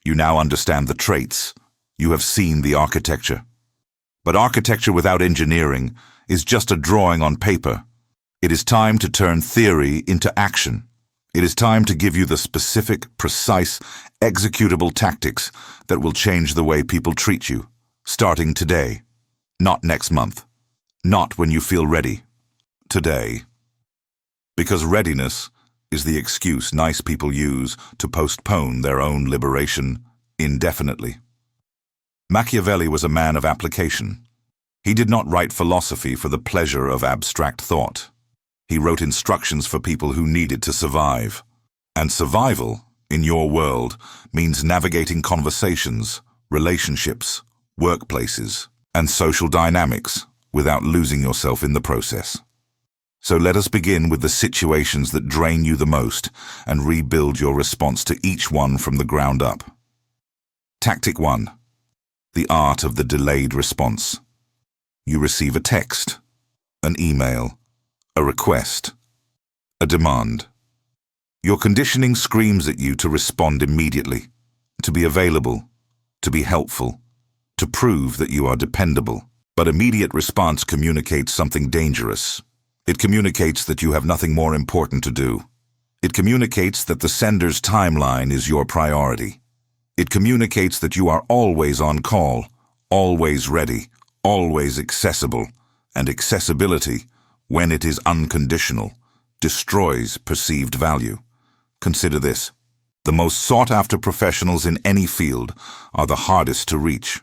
You now understand the traits. You have seen the architecture. But architecture without engineering is just a drawing on paper. It is time to turn theory into action. It is time to give you the specific, precise, executable tactics that will change the way people treat you, starting today, not next month, not when you feel ready, today. Because readiness is the excuse nice people use to postpone their own liberation indefinitely. Machiavelli was a man of application. He did not write philosophy for the pleasure of abstract thought. He wrote instructions for people who needed to survive. And survival, in your world, means navigating conversations, relationships, workplaces, and social dynamics without losing yourself in the process. So let us begin with the situations that drain you the most and rebuild your response to each one from the ground up. Tactic 1. The art of the delayed response. You receive a text, an email, a request, a demand. Your conditioning screams at you to respond immediately, to be available, to be helpful, to prove that you are dependable. But immediate response communicates something dangerous. It communicates that you have nothing more important to do. It communicates that the sender's timeline is your priority. It communicates that you are always on call, always ready, always accessible, and accessibility, when it is unconditional, destroys perceived value. Consider this. The most sought-after professionals in any field are the hardest to reach.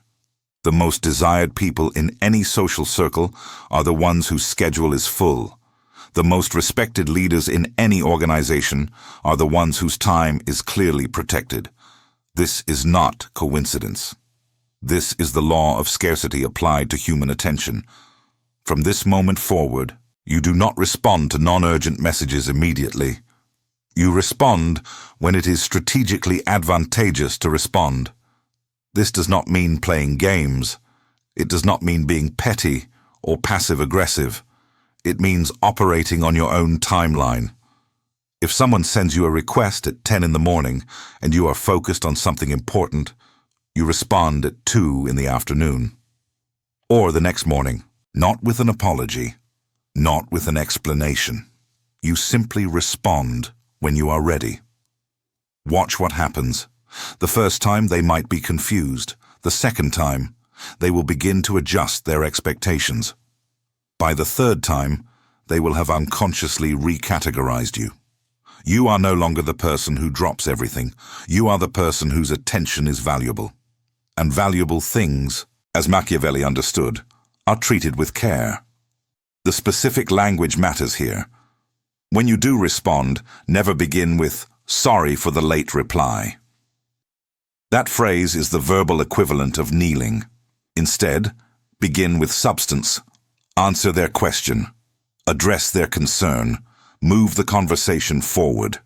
The most desired people in any social circle are the ones whose schedule is full. The most respected leaders in any organization are the ones whose time is clearly protected. This is not coincidence. This is the law of scarcity applied to human attention. From this moment forward, you do not respond to non-urgent messages immediately. You respond when it is strategically advantageous to respond. This does not mean playing games. It does not mean being petty or passive-aggressive. It means operating on your own timeline. If someone sends you a request at 10 in the morning and you are focused on something important, you respond at 2 in the afternoon. Or the next morning, not with an apology, not with an explanation. You simply respond when you are ready. Watch what happens. The first time they might be confused. The second time, they will begin to adjust their expectations. By the third time, they will have unconsciously recategorized you. You are no longer the person who drops everything. You are the person whose attention is valuable. And valuable things, as Machiavelli understood, are treated with care. The specific language matters here. When you do respond, never begin with, "Sorry for the late reply." That phrase is the verbal equivalent of kneeling. Instead, begin with substance. Answer their question. Address their concern. Move the conversation forward.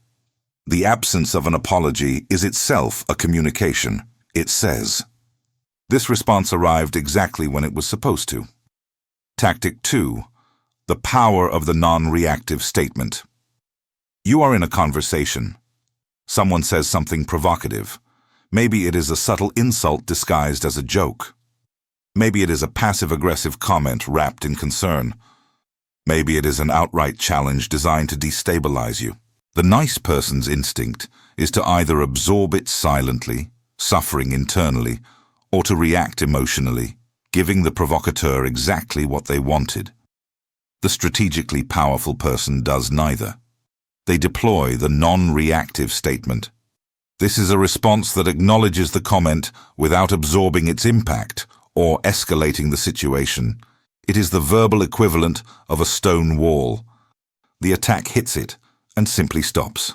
The absence of an apology is itself a communication. It says, "This response arrived exactly when it was supposed to." Tactic 2. The power of the non-reactive statement. You are in a conversation. Someone says something provocative. Maybe it is a subtle insult disguised as a joke. Maybe it is a passive-aggressive comment wrapped in concern. Maybe it is an outright challenge designed to destabilize you. The nice person's instinct is to either absorb it silently, suffering internally, or to react emotionally, giving the provocateur exactly what they wanted. The strategically powerful person does neither. They deploy the non-reactive statement. This is a response that acknowledges the comment without absorbing its impact or escalating the situation. It is the verbal equivalent of a stone wall. The attack hits it and simply stops.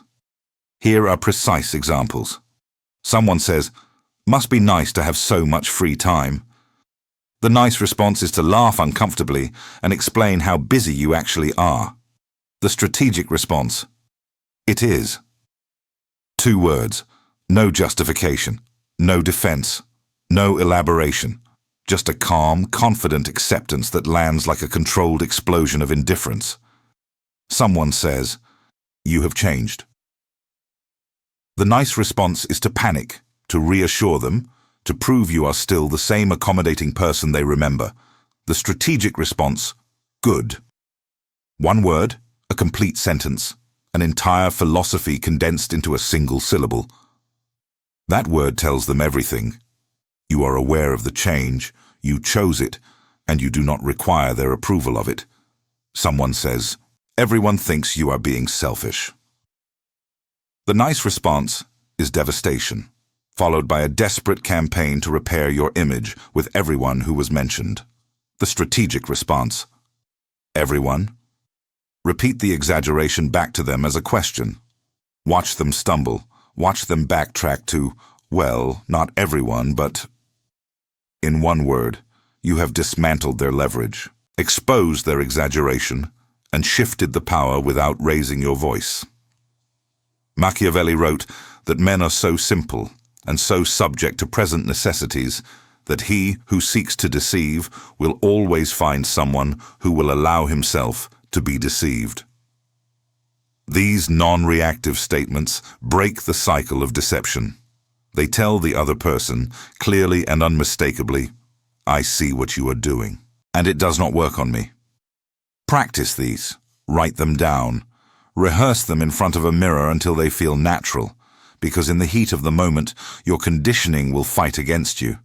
Here are precise examples. Someone says, "Must be nice to have so much free time." The nice response is to laugh uncomfortably and explain how busy you actually are. The strategic response, "It is." 2 words, no justification, no defense, no elaboration, just a calm, confident acceptance that lands like a controlled explosion of indifference. Someone says, "You have changed." The nice response is to panic, to reassure them, to prove you are still the same accommodating person they remember. The strategic response, "Good." 1 word, a complete sentence, an entire philosophy condensed into a single syllable. That word tells them everything. You are aware of the change, you chose it, and you do not require their approval of it. Someone says, "Everyone thinks you are being selfish." The nice response is devastation, followed by a desperate campaign to repair your image with everyone who was mentioned. The strategic response: everyone? Repeat the exaggeration back to them as a question. Watch them stumble. Watch them backtrack to, well, not everyone, but... In one word, you have dismantled their leverage, exposed their exaggeration, and shifted the power without raising your voice. Machiavelli wrote that men are so simple and so subject to present necessities that he who seeks to deceive will always find someone who will allow himself to be deceived. These non-reactive statements break the cycle of deception. They tell the other person, clearly and unmistakably, "I see what you are doing, and it does not work on me." Practice these, write them down, rehearse them in front of a mirror until they feel natural, because in the heat of the moment, your conditioning will fight against you.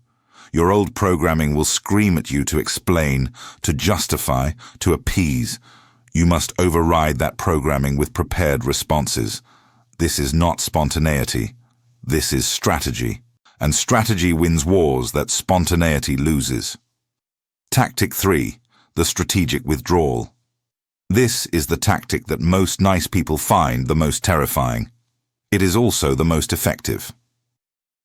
Your old programming will scream at you to explain, to justify, to appease. You must override that programming with prepared responses. This is not spontaneity. This is strategy. And strategy wins wars that spontaneity loses. Tactic 3, the strategic withdrawal. This is the tactic that most nice people find the most terrifying. It is also the most effective.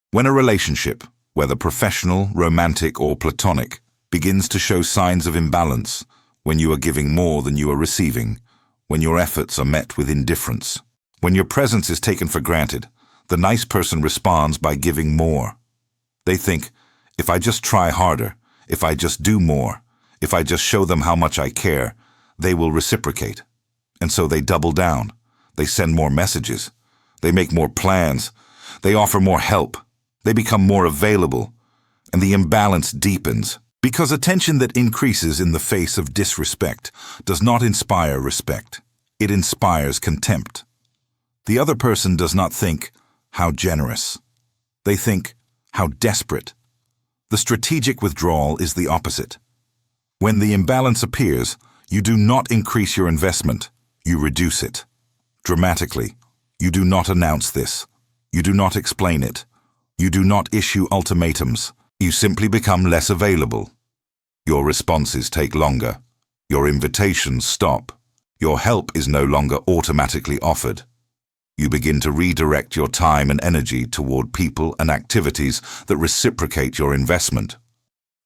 When a relationship, whether professional, romantic, or platonic, begins to show signs of imbalance, when you are giving more than you are receiving, when your efforts are met with indifference, when your presence is taken for granted, the nice person responds by giving more. They think, if I just try harder, if I just do more, if I just show them how much I care, they will reciprocate. And so they double down. They send more messages. They make more plans. They offer more help. They become more available. And the imbalance deepens. Because attention that increases in the face of disrespect does not inspire respect. It inspires contempt. The other person does not think, how generous. They think, how desperate. The strategic withdrawal is the opposite. When the imbalance appears, you do not increase your investment, you reduce it. Dramatically, you do not announce this. You do not explain it. You do not issue ultimatums. You simply become less available. Your responses take longer. Your invitations stop. Your help is no longer automatically offered. You begin to redirect your time and energy toward people and activities that reciprocate your investment.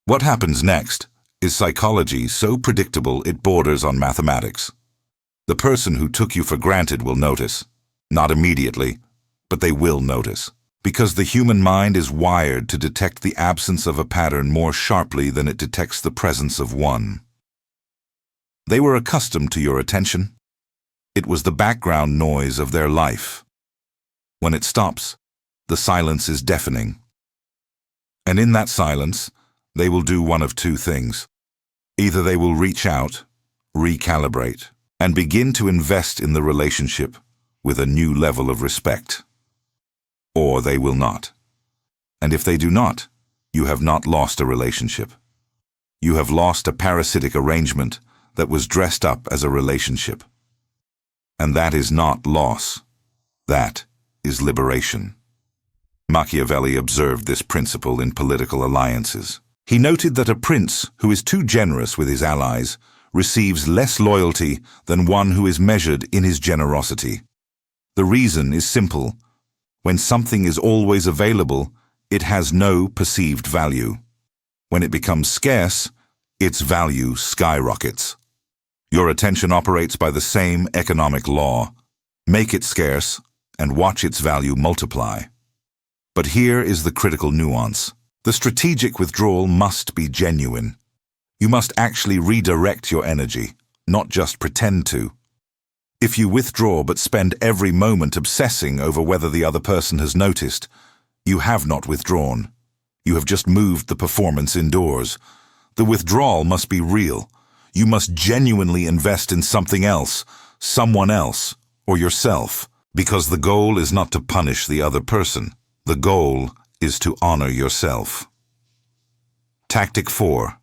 What happens next is psychology so predictable it borders on mathematics. The person who took you for granted will notice. Not immediately, but they will notice. Because the human mind is wired to detect the absence of a pattern more sharply than it detects the presence of one. They were accustomed to your attention. It was the background noise of their life. When it stops, the silence is deafening. And in that silence, they will do one of two things. Either they will reach out, recalibrate, and begin to invest in the relationship with a new level of respect. Or they will not. And if they do not, you have not lost a relationship. You have lost a parasitic arrangement that was dressed up as a relationship. And that is not loss. That is liberation. Machiavelli observed this principle in political alliances. He noted that a prince who is too generous with his allies receives less loyalty than one who is measured in his generosity. The reason is simple. When something is always available, it has no perceived value. When it becomes scarce, its value skyrockets. Your attention operates by the same economic law. Make it scarce, and watch its value multiply. But here is the critical nuance. The strategic withdrawal must be genuine. You must actually redirect your energy, not just pretend to. If you withdraw but spend every moment obsessing over whether the other person has noticed, you have not withdrawn. You have just moved the performance indoors. The withdrawal must be real. You must genuinely invest in something else, someone else, or yourself, because the goal is not to punish the other person. The goal is to honor yourself. Tactic 4.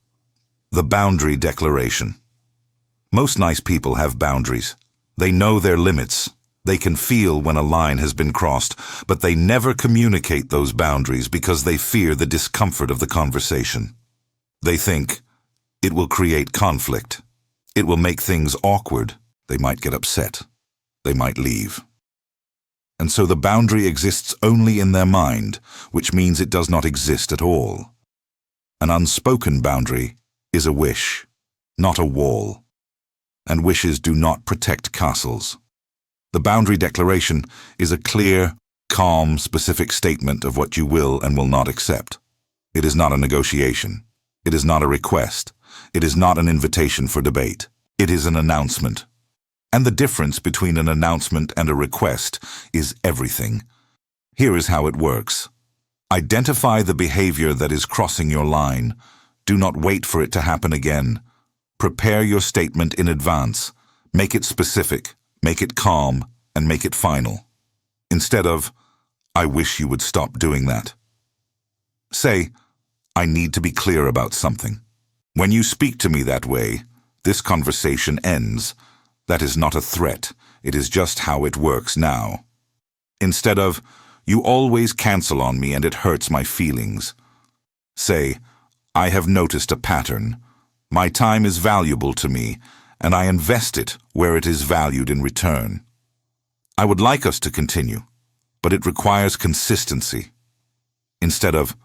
The boundary declaration. Most nice people have boundaries. They know their limits. They can feel when a line has been crossed, but they never communicate those boundaries because they fear the discomfort of the conversation. They think, it will create conflict. It will make things awkward. They might get upset. They might leave. And so the boundary exists only in their mind, which means it does not exist at all. An unspoken boundary is a wish, not a wall. And wishes do not protect castles. The boundary declaration is a clear, calm, specific statement of what you will and will not accept. It is not a negotiation. It is not a request. It is not an invitation for debate. It is an announcement. And the difference between an announcement and a request is everything. Here is how it works. Identify the behavior that is crossing your line. Do not wait for it to happen again. Prepare your statement in advance. Make it specific, make it calm, and make it final. Instead of, I wish you would stop doing that. Say, I need to be clear about something. When you speak to me that way, this conversation ends. That is not a threat. It is just how it works now. Instead of, you always cancel on me and it hurts my feelings. Say, I have noticed a pattern. My time is valuable to me, and I invest it where it is valued in return. I would like us to continue, but it requires consistency. Instead of,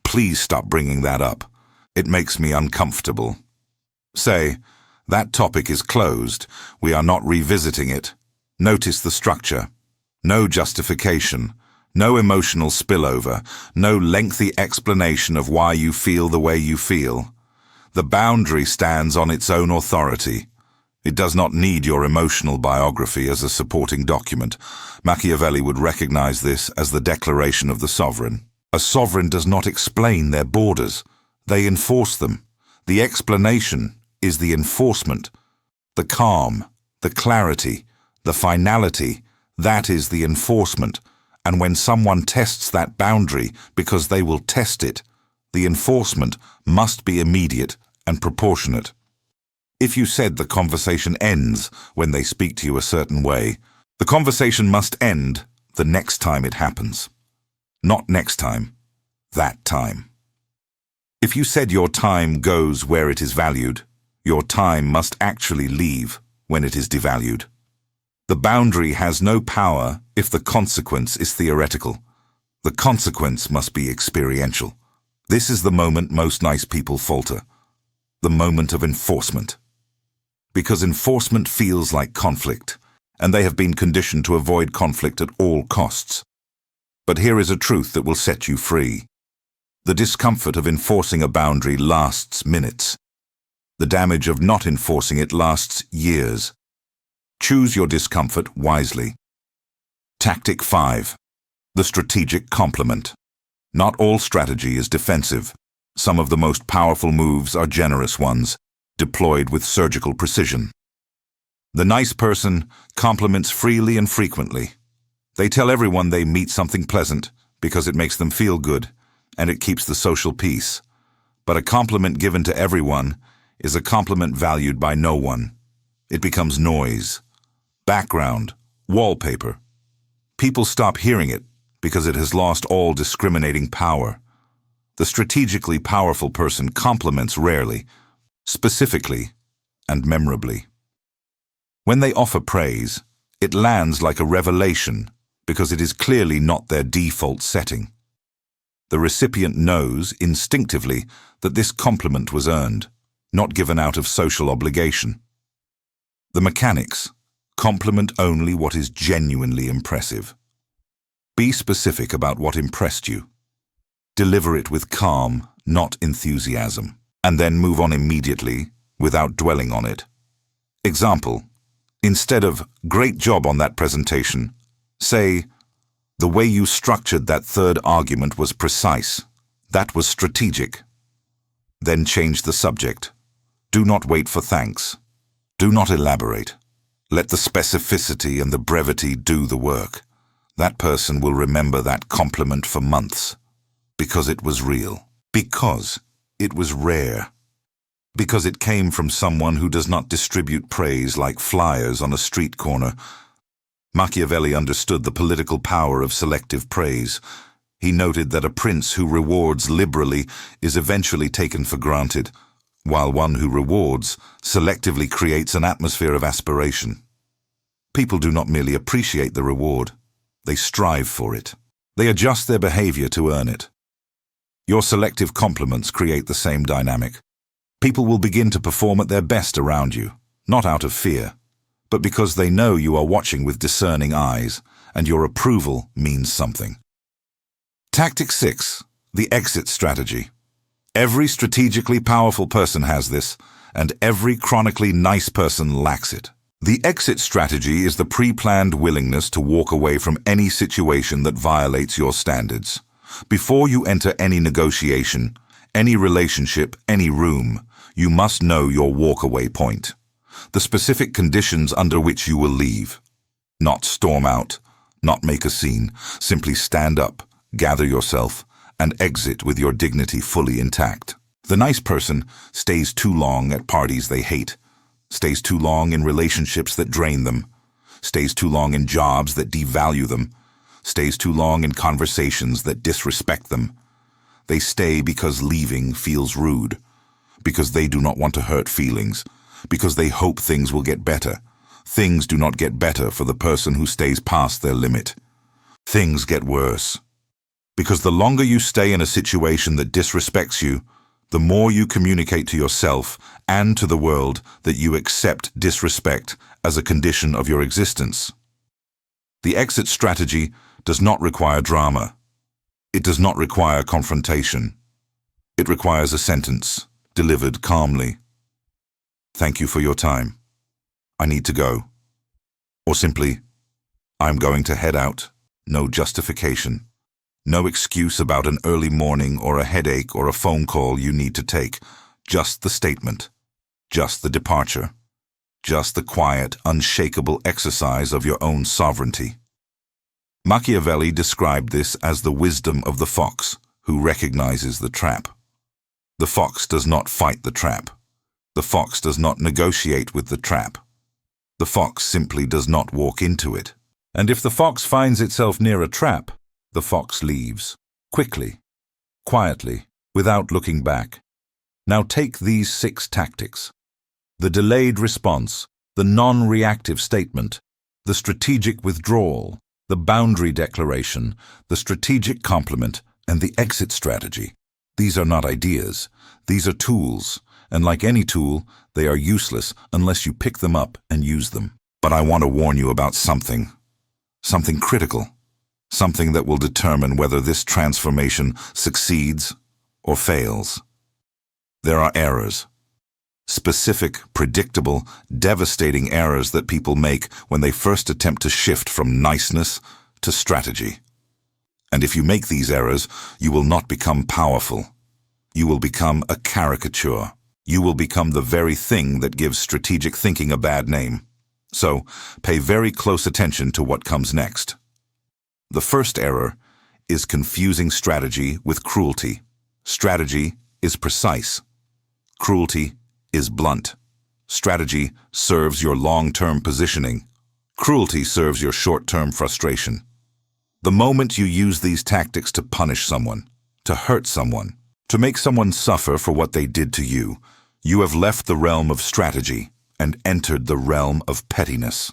please stop bringing that up. It makes me uncomfortable. Say, that topic is closed. We are not revisiting it. Notice the structure. No justification. No emotional spillover. No lengthy explanation of why you feel the way you feel. The boundary stands on its own authority. It does not need your emotional biography as a supporting document. Machiavelli would recognize this as the declaration of the sovereign. A sovereign does not explain their borders. They enforce them. The explanation is the enforcement. The calm, the clarity, the finality, that is the enforcement. And when someone tests that boundary because they will test it, the enforcement must be immediate and proportionate. If you said the conversation ends when they speak to you a certain way, the conversation must end the next time it happens. Not next time, that time. If you said your time goes where it is valued, your time must actually leave when it is devalued. The boundary has no power if the consequence is theoretical. The consequence must be experiential. This is the moment most nice people falter. The moment of enforcement. Because enforcement feels like conflict, and they have been conditioned to avoid conflict at all costs. But here is a truth that will set you free. The discomfort of enforcing a boundary lasts minutes. The damage of not enforcing it lasts years. Choose your discomfort wisely. Tactic 5. The strategic complement. Not all strategy is defensive. Some of the most powerful moves are generous ones, deployed with surgical precision. The nice person compliments freely and frequently. They tell everyone they meet something pleasant because it makes them feel good and it keeps the social peace. But a compliment given to everyone is a compliment valued by no one. It becomes noise, background, wallpaper. People stop hearing it because it has lost all discriminating power. The strategically powerful person compliments rarely, specifically, and memorably. When they offer praise, it lands like a revelation because it is clearly not their default setting. The recipient knows instinctively that this compliment was earned, not given out of social obligation. The mechanics: compliment only what is genuinely impressive. Be specific about what impressed you. Deliver it with calm, not enthusiasm, and then move on immediately without dwelling on it. Example: instead of "great job on that presentation," say, "The way you structured that third argument was precise. That was strategic." Then change the subject. Do not wait for thanks. Do not elaborate. Let the specificity and the brevity do the work. That person will remember that compliment for months. Because it was real. Because it was rare. Because it came from someone who does not distribute praise like flyers on a street corner. Machiavelli understood the political power of selective praise. He noted that a prince who rewards liberally is eventually taken for granted, while one who rewards selectively creates an atmosphere of aspiration. People do not merely appreciate the reward, they strive for it. They adjust their behavior to earn it. Your selective compliments create the same dynamic. People will begin to perform at their best around you, not out of fear, but because they know you are watching with discerning eyes, and your approval means something. Tactic 6. The exit strategy. Every strategically powerful person has this, and every chronically nice person lacks it. The exit strategy is the pre-planned willingness to walk away from any situation that violates your standards. Before you enter any negotiation, any relationship, any room, you must know your walk-away point. The specific conditions under which you will leave. Not storm out, not make a scene, simply stand up, gather yourself, and exit with your dignity fully intact. The nice person stays too long at parties they hate, stays too long in relationships that drain them, stays too long in jobs that devalue them, stays too long in conversations that disrespect them. They stay because leaving feels rude, because they do not want to hurt feelings, because they hope things will get better. Things do not get better for the person who stays past their limit. Things get worse. Because the longer you stay in a situation that disrespects you, the more you communicate to yourself and to the world that you accept disrespect as a condition of your existence. The exit strategy does not require drama. It does not require confrontation. It requires a sentence, delivered calmly. Thank you for your time. I need to go. Or simply, I'm going to head out. No justification. No excuse about an early morning or a headache or a phone call you need to take. Just the statement. Just the departure. Just the quiet, unshakable exercise of your own sovereignty. Machiavelli described this as the wisdom of the fox, who recognizes the trap. The fox does not fight the trap. The fox does not negotiate with the trap. The fox simply does not walk into it. And if the fox finds itself near a trap, the fox leaves, quickly, quietly, without looking back. Now take these 6 tactics. The delayed response, the non-reactive statement, the strategic withdrawal, the boundary declaration, the strategic compliment, and the exit strategy. These are not ideas. These are tools, and like any tool, they are useless unless you pick them up and use them. But I want to warn you about something critical, something that will determine whether this transformation succeeds or fails. There are errors. Specific, predictable, devastating errors that people make when they first attempt to shift from niceness to strategy. And if you make these errors, you will not become powerful. You will become a caricature. You will become the very thing that gives strategic thinking a bad name. So, pay very close attention to what comes next. The first error is confusing strategy with cruelty. Strategy is precise. Cruelty is blunt. Strategy serves your long-term positioning. Cruelty serves your short-term frustration. The moment you use these tactics to punish someone, to hurt someone, to make someone suffer for what they did to you, you have left the realm of strategy and entered the realm of pettiness.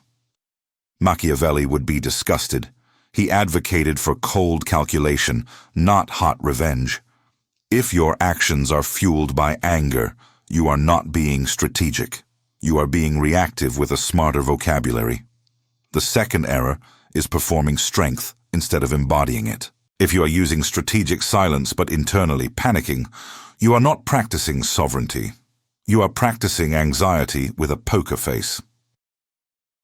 Machiavelli would be disgusted. He advocated for cold calculation, not hot revenge. If your actions are fueled by anger, you are not being strategic. You are being reactive with a smarter vocabulary. The second error is performing strength instead of embodying it. If you are using strategic silence but internally panicking, you are not practicing sovereignty. You are practicing anxiety with a poker face.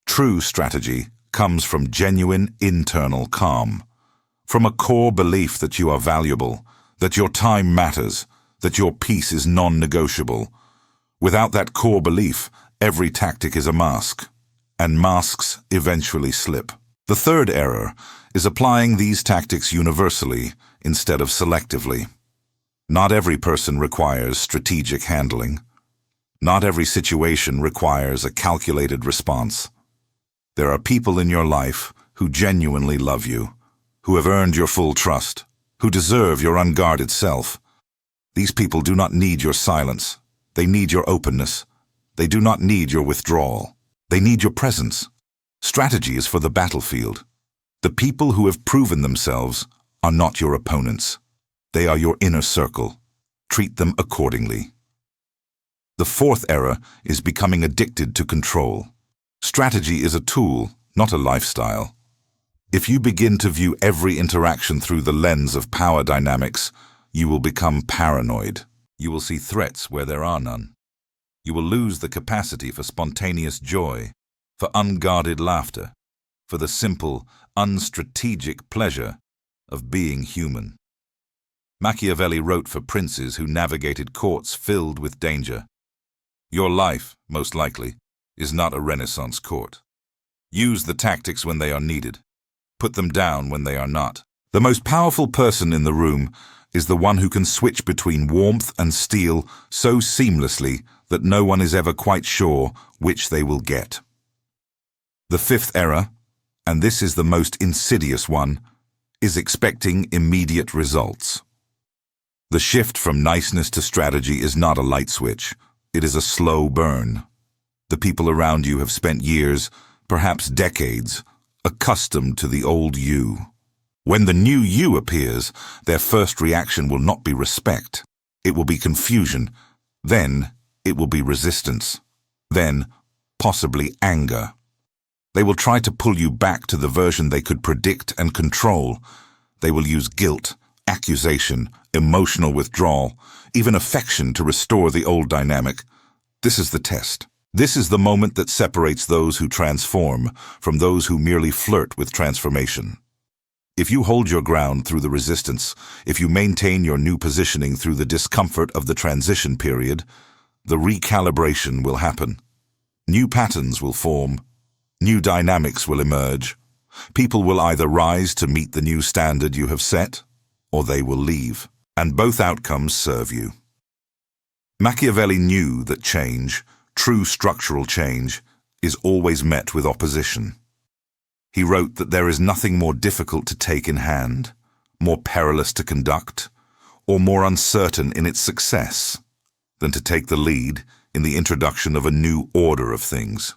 True strategy comes from genuine internal calm, from a core belief that you are valuable, that your time matters, that your peace is non-negotiable. Without that core belief, every tactic is a mask. and masks eventually slip. The third error is applying these tactics universally instead of selectively. Not every person requires strategic handling. Not every situation requires a calculated response. There are people in your life who genuinely love you, who have earned your full trust, who deserve your unguarded self. These people do not need your silence. They need your openness. They do not need your withdrawal. They need your presence. Strategy is for the battlefield. The people who have proven themselves are not your opponents. They are your inner circle. Treat them accordingly. The fourth error is becoming addicted to control. Strategy is a tool, not a lifestyle. If you begin to view every interaction through the lens of power dynamics, you will become paranoid. You will see threats where there are none. You will lose the capacity for spontaneous joy, for unguarded laughter, for the simple, unstrategic pleasure of being human. Machiavelli wrote for princes who navigated courts filled with danger. Your life, most likely, is not a Renaissance court. Use the tactics when they are needed. Put them down when they are not. The most powerful person in the room is the one who can switch between warmth and steel so seamlessly that no one is ever quite sure which they will get. The fifth error, and this is the most insidious one, is expecting immediate results. The shift from niceness to strategy is not a light switch. It is a slow burn. The people around you have spent years, perhaps decades, accustomed to the old you. When the new you appears, their first reaction will not be respect. It will be confusion. Then it will be resistance. Then possibly anger. They will try to pull you back to the version they could predict and control. They will use guilt, accusation, emotional withdrawal, even affection to restore the old dynamic. This is the test. This is the moment that separates those who transform from those who merely flirt with transformation. If you hold your ground through the resistance, if you maintain your new positioning through the discomfort of the transition period, the recalibration will happen. New patterns will form. New dynamics will emerge. People will either rise to meet the new standard you have set, or they will leave, and both outcomes serve you. Machiavelli knew that change, true structural change, is always met with opposition. He wrote that there is nothing more difficult to take in hand, more perilous to conduct, or more uncertain in its success than to take the lead in the introduction of a new order of things.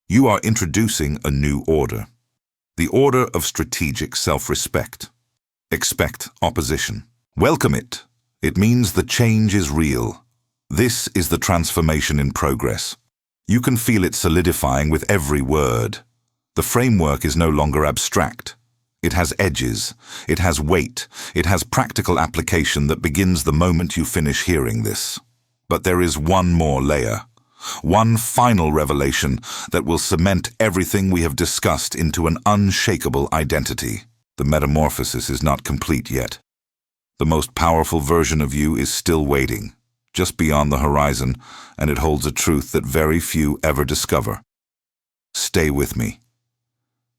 You are introducing a new order, the order of strategic self-respect. Expect opposition. Welcome it. It means the change is real. This is the transformation in progress. You can feel it solidifying with every word. The framework is no longer abstract. It has edges. It has weight. It has practical application that begins the moment you finish hearing this. But there is one more layer. One final revelation that will cement everything we have discussed into an unshakable identity. The metamorphosis is not complete yet. The most powerful version of you is still waiting, just beyond the horizon, and it holds a truth that very few ever discover. Stay with me.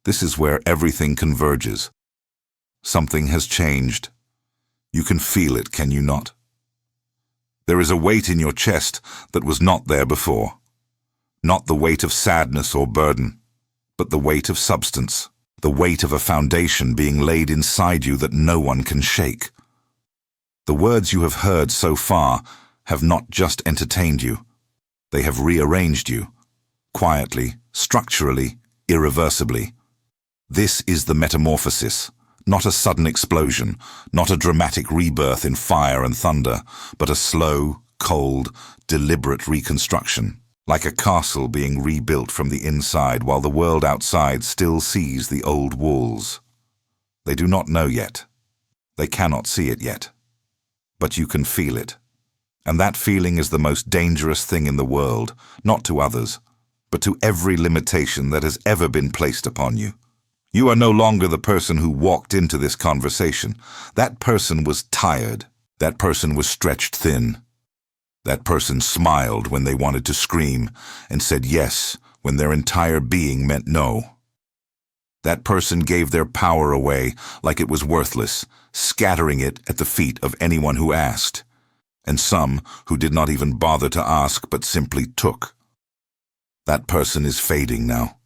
This is where everything converges. Something has changed. You can feel it, can you not? There is a weight in your chest that was not there before. Not the weight of sadness or burden, but the weight of substance, the weight of a foundation being laid inside you that no one can shake. The words you have heard so far have not just entertained you. They have rearranged you, quietly, structurally, irreversibly. This is the metamorphosis. Not a sudden explosion, not a dramatic rebirth in fire and thunder, but a slow, cold, deliberate reconstruction, like a castle being rebuilt from the inside while the world outside still sees the old walls. They do not know yet. They cannot see it yet. But you can feel it. And that feeling is the most dangerous thing in the world, not to others, but to every limitation that has ever been placed upon you. You are no longer the person who walked into this conversation. That person was tired. That person was stretched thin. That person smiled when they wanted to scream and said yes when their entire being meant no. That person gave their power away like it was worthless, scattering it at the feet of anyone who asked, and some who did not even bother to ask but simply took. That person is fading now,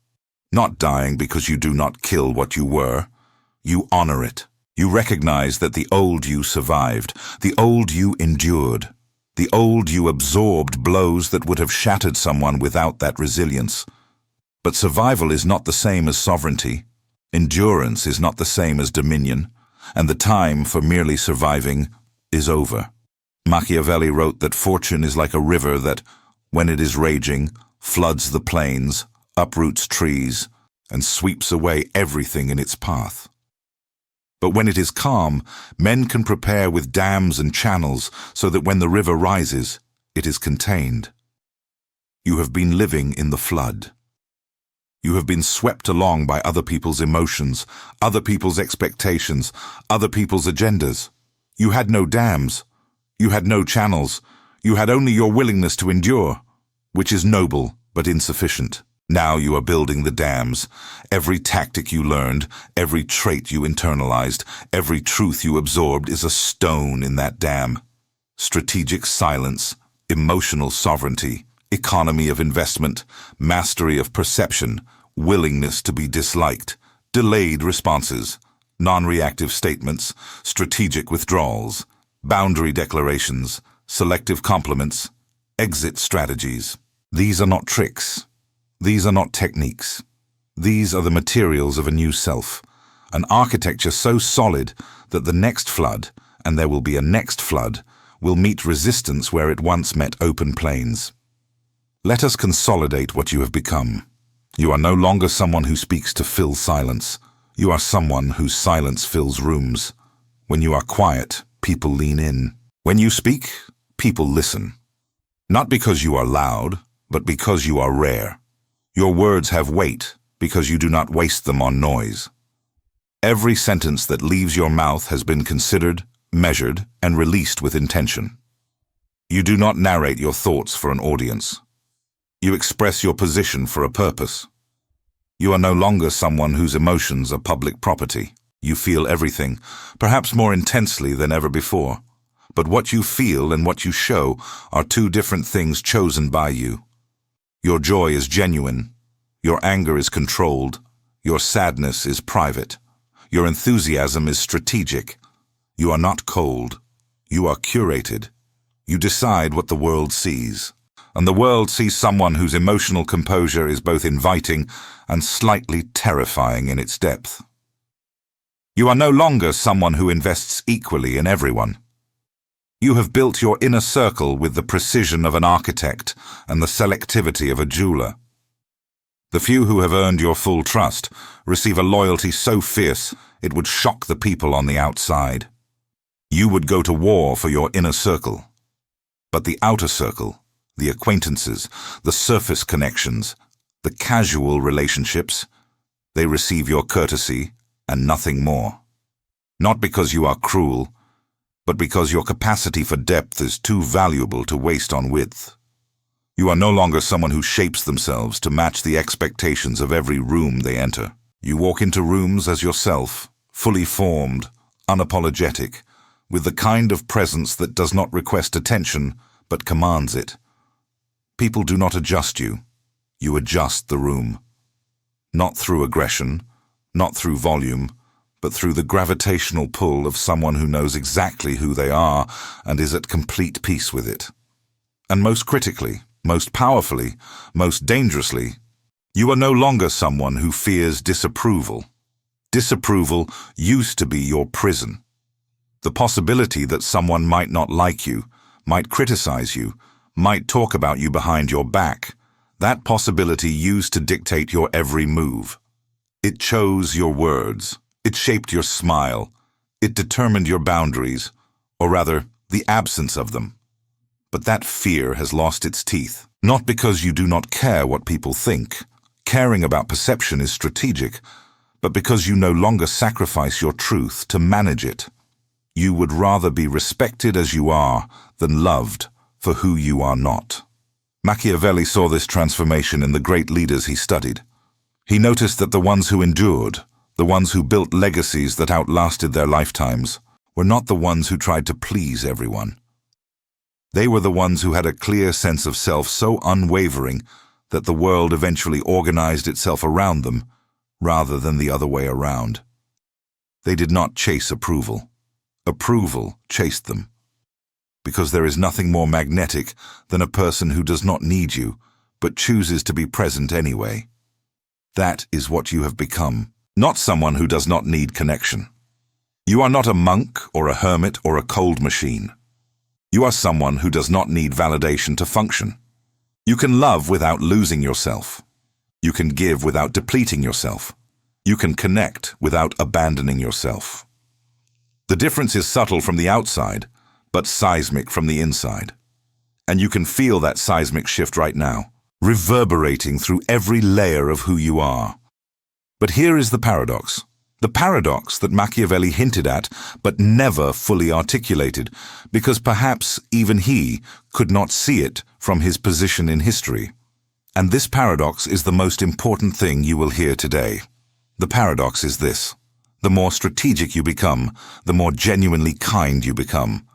not dying because you do not kill what you were. You honor it. You recognize that the old you survived, the old you endured, the old you absorbed blows that would have shattered someone without that resilience. But survival is not the same as sovereignty. Endurance is not the same as dominion, and the time for merely surviving is over. Machiavelli wrote that fortune is like a river that, when it is raging, floods the plains, uproots trees, and sweeps away everything in its path. But when it is calm, men can prepare with dams and channels so that when the river rises, it is contained. You have been living in the flood. You have been swept along by other people's emotions, other people's expectations, other people's agendas. You had no dams. You had no channels. You had only your willingness to endure, which is noble but insufficient. Now you are building the dams. Every tactic you learned, every trait you internalized, every truth you absorbed is a stone in that dam. Strategic silence, emotional sovereignty, economy of investment, mastery of perception, willingness to be disliked, delayed responses, non-reactive statements, strategic withdrawals, boundary declarations, selective compliments, exit strategies. These are not tricks. These are not techniques. These are the materials of a new self, an architecture so solid that the next flood, and there will be a next flood, will meet resistance where it once met open plains. Let us consolidate what you have become. You are no longer someone who speaks to fill silence. You are someone whose silence fills rooms. When you are quiet, people lean in. When you speak, people listen. Not because you are loud, but because you are rare. Your words have weight because you do not waste them on noise. Every sentence that leaves your mouth has been considered, measured, and released with intention. You do not narrate your thoughts for an audience. You express your position for a purpose. You are no longer someone whose emotions are public property. You feel everything, perhaps more intensely than ever before. But what you feel and what you show are two different things chosen by you. Your joy is genuine. Your anger is controlled. Your sadness is private. Your enthusiasm is strategic. You are not cold. You are curated. You decide what the world sees. And the world sees someone whose emotional composure is both inviting and slightly terrifying in its depth. You are no longer someone who invests equally in everyone. You have built your inner circle with the precision of an architect and the selectivity of a jeweler. The few who have earned your full trust receive a loyalty so fierce it would shock the people on the outside. You would go to war for your inner circle. But the outer circle, the acquaintances, the surface connections, the casual relationships, they receive your courtesy and nothing more. Not because you are cruel, but because your capacity for depth is too valuable to waste on width. You are no longer someone who shapes themselves to match the expectations of every room they enter. You walk into rooms as yourself, fully formed, unapologetic, with the kind of presence that does not request attention, but commands it. People do not adjust you. You adjust the room. Not through aggression, not through volume, but through the gravitational pull of someone who knows exactly who they are and is at complete peace with it. And most critically, most powerfully, most dangerously, you are no longer someone who fears disapproval. Disapproval used to be your prison. The possibility that someone might not like you, might criticize you, might talk about you behind your back, that possibility used to dictate your every move. It chose your words. It shaped your smile. It determined your boundaries, or rather, the absence of them. But that fear has lost its teeth, not because you do not care what people think. Caring about perception is strategic, but because you no longer sacrifice your truth to manage it. You would rather be respected as you are than loved for who you are not. Machiavelli saw this transformation in the great leaders he studied. He noticed that the ones who endured, the ones who built legacies that outlasted their lifetimes, were not the ones who tried to please everyone. They were the ones who had a clear sense of self so unwavering that the world eventually organized itself around them rather than the other way around. They did not chase approval. Approval chased them. Because there is nothing more magnetic than a person who does not need you, but chooses to be present anyway. That is what you have become, not someone who does not need connection. You are not a monk or a hermit or a cold machine. You are someone who does not need validation to function. You can love without losing yourself. You can give without depleting yourself. You can connect without abandoning yourself. The difference is subtle from the outside, but seismic from the inside. And you can feel that seismic shift right now, reverberating through every layer of who you are. But here is the paradox. The paradox that Machiavelli hinted at, but never fully articulated, because perhaps even he could not see it from his position in history. And this paradox is the most important thing you will hear today. The paradox is this. The more strategic you become, the more genuinely kind you become.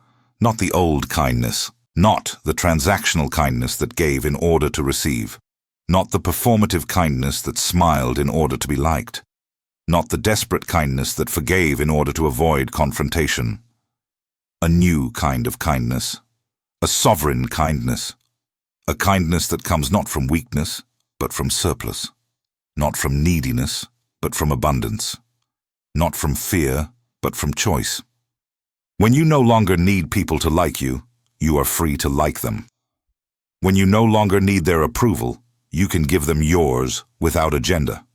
Not the old kindness, not the transactional kindness that gave in order to receive, not the performative kindness that smiled in order to be liked, not the desperate kindness that forgave in order to avoid confrontation. A new kind of kindness, a sovereign kindness, a kindness that comes not from weakness, but from surplus, not from neediness, but from abundance, not from fear, but from choice. When you no longer need people to like you, you are free to like them. When you no longer need their approval, you can give them yours without agenda.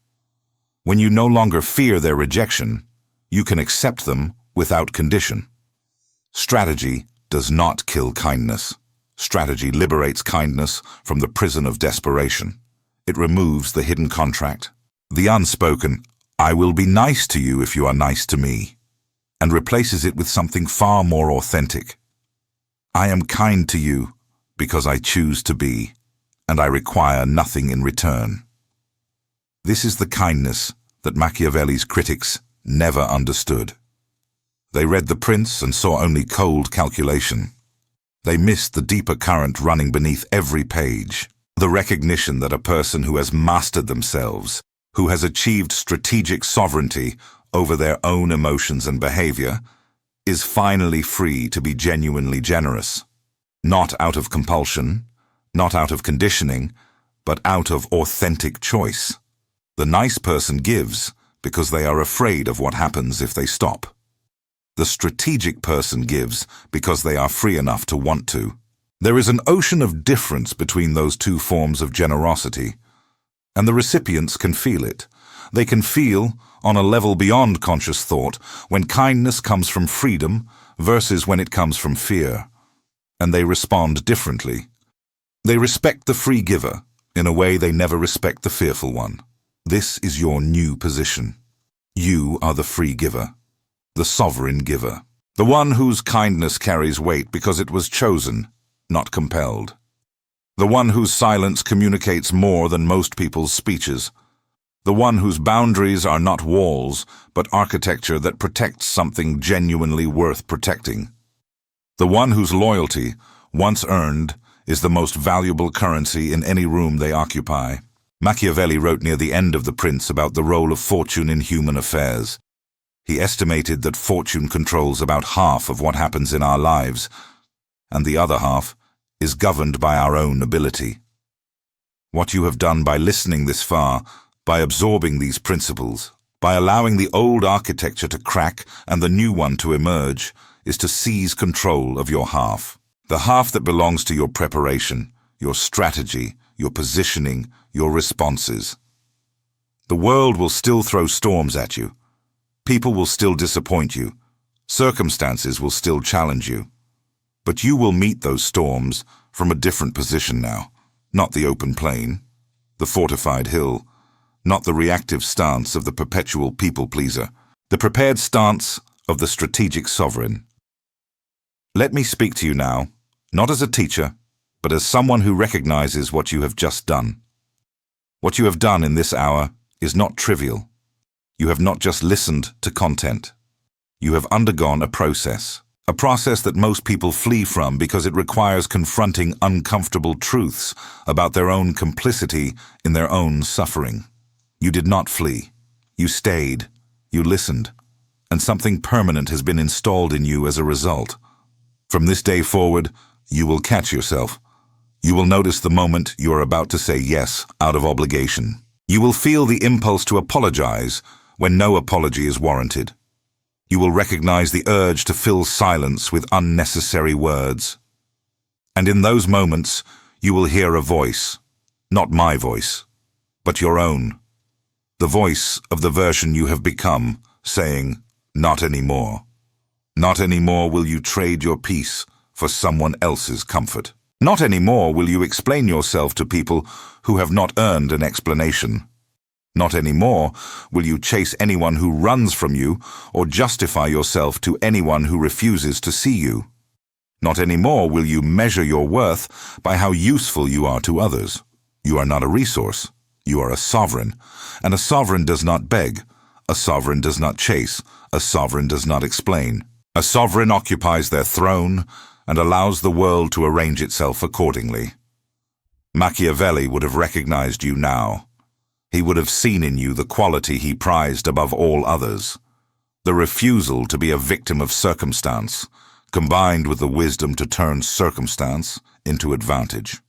When you no longer fear their rejection, you can accept them without condition. Strategy does not kill kindness. Strategy liberates kindness from the prison of desperation. It removes the hidden contract, the unspoken, "I will be nice to you if you are nice to me," and replaces it with something far more authentic. I am kind to you because I choose to be, and I require nothing in return. This is the kindness that Machiavelli's critics never understood. They read The Prince and saw only cold calculation. They missed the deeper current running beneath every page, the recognition that a person who has mastered themselves, who has achieved strategic sovereignty over their own emotions and behavior, is finally free to be genuinely generous. Not out of compulsion, not out of conditioning, but out of authentic choice. The nice person gives because they are afraid of what happens if they stop. The strategic person gives because they are free enough to want to. There is an ocean of difference between those two forms of generosity, and the recipients can feel it. They can feel, on a level beyond conscious thought, when kindness comes from freedom versus when it comes from fear. And they respond differently. They respect the free giver in a way they never respect the fearful one. This is your new position. You are the free giver, the sovereign giver, the one whose kindness carries weight because it was chosen, not compelled. The one whose silence communicates more than most people's speeches. The one whose boundaries are not walls, but architecture that protects something genuinely worth protecting. The one whose loyalty, once earned, is the most valuable currency in any room they occupy. Machiavelli wrote near the end of The Prince about the role of fortune in human affairs. He estimated that fortune controls about half of what happens in our lives, and the other half is governed by our own ability. What you have done by listening this far, by absorbing these principles, by allowing the old architecture to crack and the new one to emerge, is to seize control of your half. The half that belongs to your preparation, your strategy, your positioning, your responses. The world will still throw storms at you. People will still disappoint you. Circumstances will still challenge you. But you will meet those storms from a different position now. Not the open plain, the fortified hill, not the reactive stance of the perpetual people-pleaser, the prepared stance of the strategic sovereign. Let me speak to you now, not as a teacher, but as someone who recognizes what you have just done. What you have done in this hour is not trivial. You have not just listened to content. You have undergone a process that most people flee from because it requires confronting uncomfortable truths about their own complicity in their own suffering. You did not flee. You stayed. You listened. And something permanent has been installed in you as a result. From this day forward, you will catch yourself. You will notice the moment you are about to say yes out of obligation. You will feel the impulse to apologize when no apology is warranted. You will recognize the urge to fill silence with unnecessary words. And in those moments, you will hear a voice, not my voice, but your own. The voice of the version you have become, saying, "Not anymore. Not anymore will you trade your peace for someone else's comfort. Not anymore will you explain yourself to people who have not earned an explanation. Not anymore will you chase anyone who runs from you or justify yourself to anyone who refuses to see you. Not anymore will you measure your worth by how useful you are to others. You are not a resource. You are a sovereign. And a sovereign does not beg. A sovereign does not chase. A sovereign does not explain. A sovereign occupies their throne and allows the world to arrange itself accordingly. Machiavelli would have recognized you now. He would have seen in you the quality he prized above all others, the refusal to be a victim of circumstance, combined with the wisdom to turn circumstance into advantage.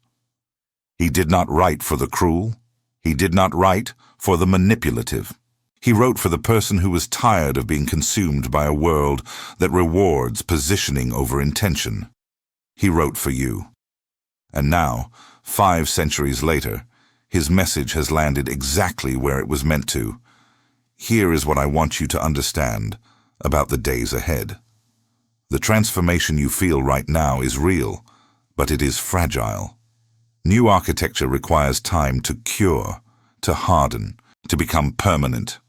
He did not write for the cruel. He did not write for the manipulative. He wrote for the person who was tired of being consumed by a world that rewards positioning over intention. He wrote for you. And now, 5 centuries later, his message has landed exactly where it was meant to. Here is what I want you to understand about the days ahead. The transformation you feel right now is real, but it is fragile. New architecture requires time to cure, to harden, to become permanent.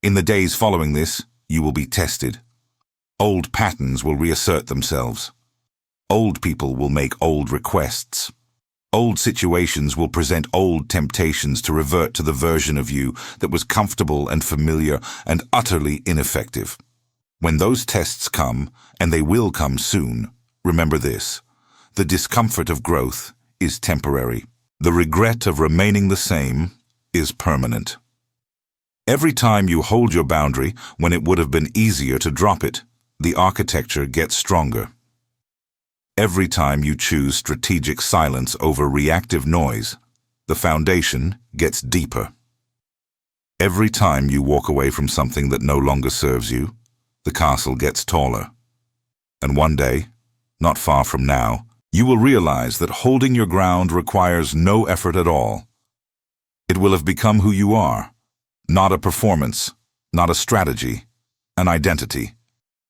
In the days following this, you will be tested. Old patterns will reassert themselves. Old people will make old requests. Old situations will present old temptations to revert to the version of you that was comfortable and familiar and utterly ineffective. When those tests come, and they will come soon, remember this: the discomfort of growth is temporary. The regret of remaining the same is permanent. Every time you hold your boundary when it would have been easier to drop it, the architecture gets stronger. Every time you choose strategic silence over reactive noise, the foundation gets deeper. Every time you walk away from something that no longer serves you, the castle gets taller. And one day, not far from now, you will realize that holding your ground requires no effort at all. It will have become who you are. Not a performance, not a strategy, an identity.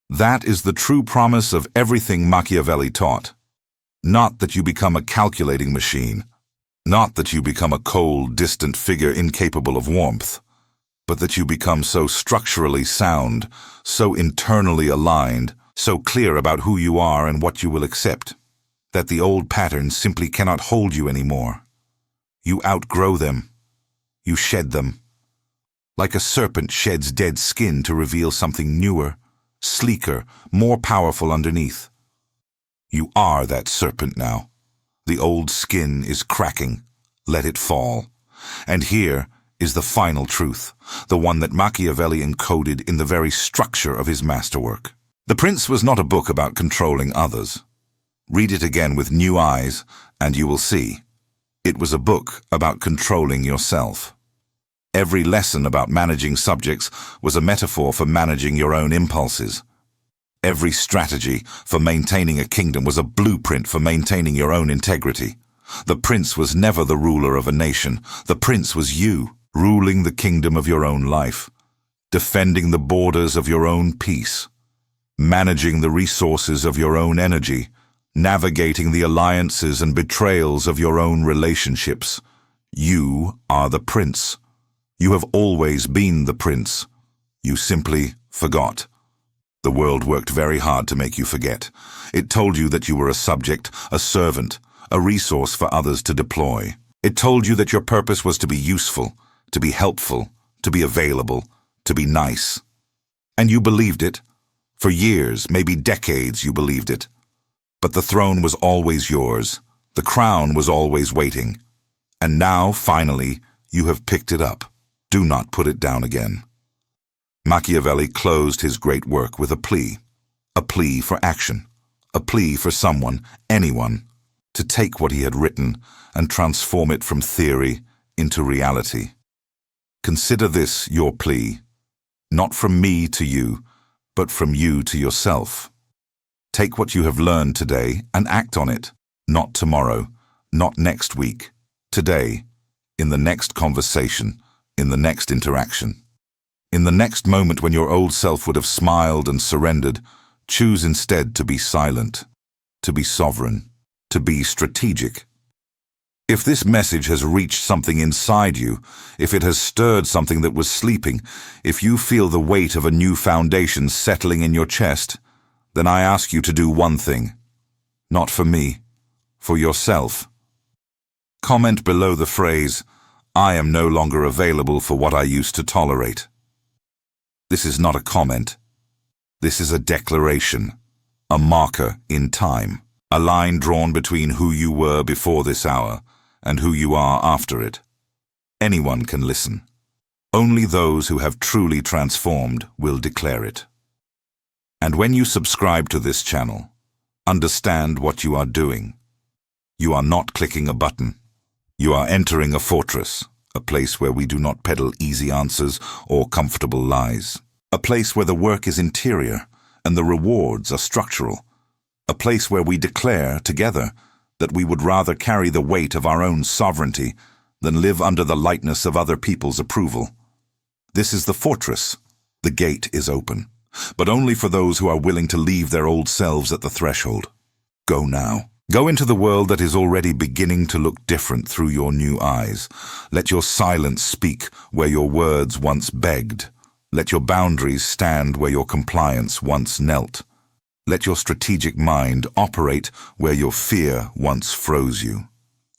That is the true promise of everything Machiavelli taught. Not that you become a calculating machine, not that you become a cold, distant figure incapable of warmth, but that you become so structurally sound, so internally aligned, so clear about who you are and what you will accept, that the old patterns simply cannot hold you anymore. You outgrow them. You shed them. Like a serpent sheds dead skin to reveal something newer, sleeker, more powerful underneath. You are that serpent now. The old skin is cracking. Let it fall. And here is the final truth, the one that Machiavelli encoded in the very structure of his masterwork. The Prince was not a book about controlling others. Read it again with new eyes, and you will see. It was a book about controlling yourself. Every lesson about managing subjects was a metaphor for managing your own impulses. Every strategy for maintaining a kingdom was a blueprint for maintaining your own integrity. The prince was never the ruler of a nation. The prince was you, ruling the kingdom of your own life, defending the borders of your own peace, managing the resources of your own energy, navigating the alliances and betrayals of your own relationships. You are the prince. You have always been the prince. You simply forgot. The world worked very hard to make you forget. It told you that you were a subject, a servant, a resource for others to deploy. It told you that your purpose was to be useful, to be helpful, to be available, to be nice. And you believed it. For years, maybe decades, you believed it. But the throne was always yours. The crown was always waiting. And now, finally, you have picked it up. Do not put it down again. Machiavelli closed his great work with a plea for action, a plea for someone, anyone, to take what he had written and transform it from theory into reality. Consider this your plea, not from me to you, but from you to yourself. Take what you have learned today and act on it, not tomorrow, not next week, today, in the next conversation, in the next interaction. In the next moment when your old self would have smiled and surrendered, choose instead to be silent, to be sovereign, to be strategic. If this message has reached something inside you, if it has stirred something that was sleeping, if you feel the weight of a new foundation settling in your chest, then I ask you to do one thing. Not for me, for yourself. Comment below the phrase, "I am no longer available for what I used to tolerate." This is not a comment. This is a declaration, a marker in time, a line drawn between who you were before this hour and who you are after it. Anyone can listen. Only those who have truly transformed will declare it. And when you subscribe to this channel, understand what you are doing. You are not clicking a button. You are entering a fortress, a place where we do not peddle easy answers or comfortable lies. A place where the work is interior and the rewards are structural. A place where we declare together that we would rather carry the weight of our own sovereignty than live under the lightness of other people's approval. This is the fortress. The gate is open, but only for those who are willing to leave their old selves at the threshold. Go now. Go into the world that is already beginning to look different through your new eyes. Let your silence speak where your words once begged. Let your boundaries stand where your compliance once knelt. Let your strategic mind operate where your fear once froze you.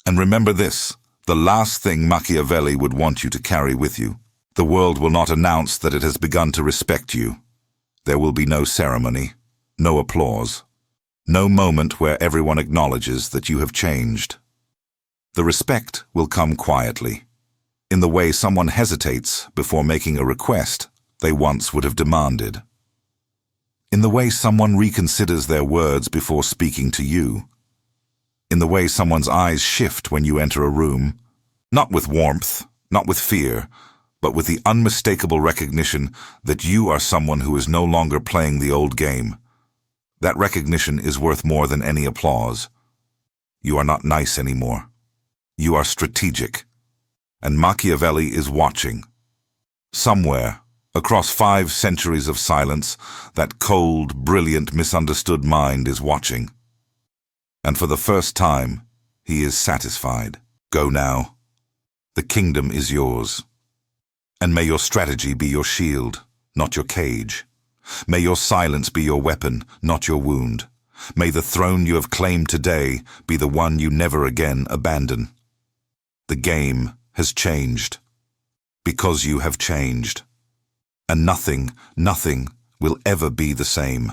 And remember this, the last thing Machiavelli would want you to carry with you. The world will not announce that it has begun to respect you. There will be no ceremony, no applause, no moment where everyone acknowledges that you have changed. The respect will come quietly, in the way someone hesitates before making a request they once would have demanded. In the way someone reconsiders their words before speaking to you. In the way someone's eyes shift when you enter a room, not with warmth, not with fear, but with the unmistakable recognition that you are someone who is no longer playing the old game. That recognition is worth more than any applause. You are not nice anymore. You are strategic. And Machiavelli is watching. Somewhere, across 5 centuries of silence, that cold, brilliant, misunderstood mind is watching. And for the first time, he is satisfied. Go now. The kingdom is yours. And may your strategy be your shield, not your cage. May your silence be your weapon, not your wound. May the throne you have claimed today be the one you never again abandon. The game has changed. Because you have changed. And nothing will ever be the same.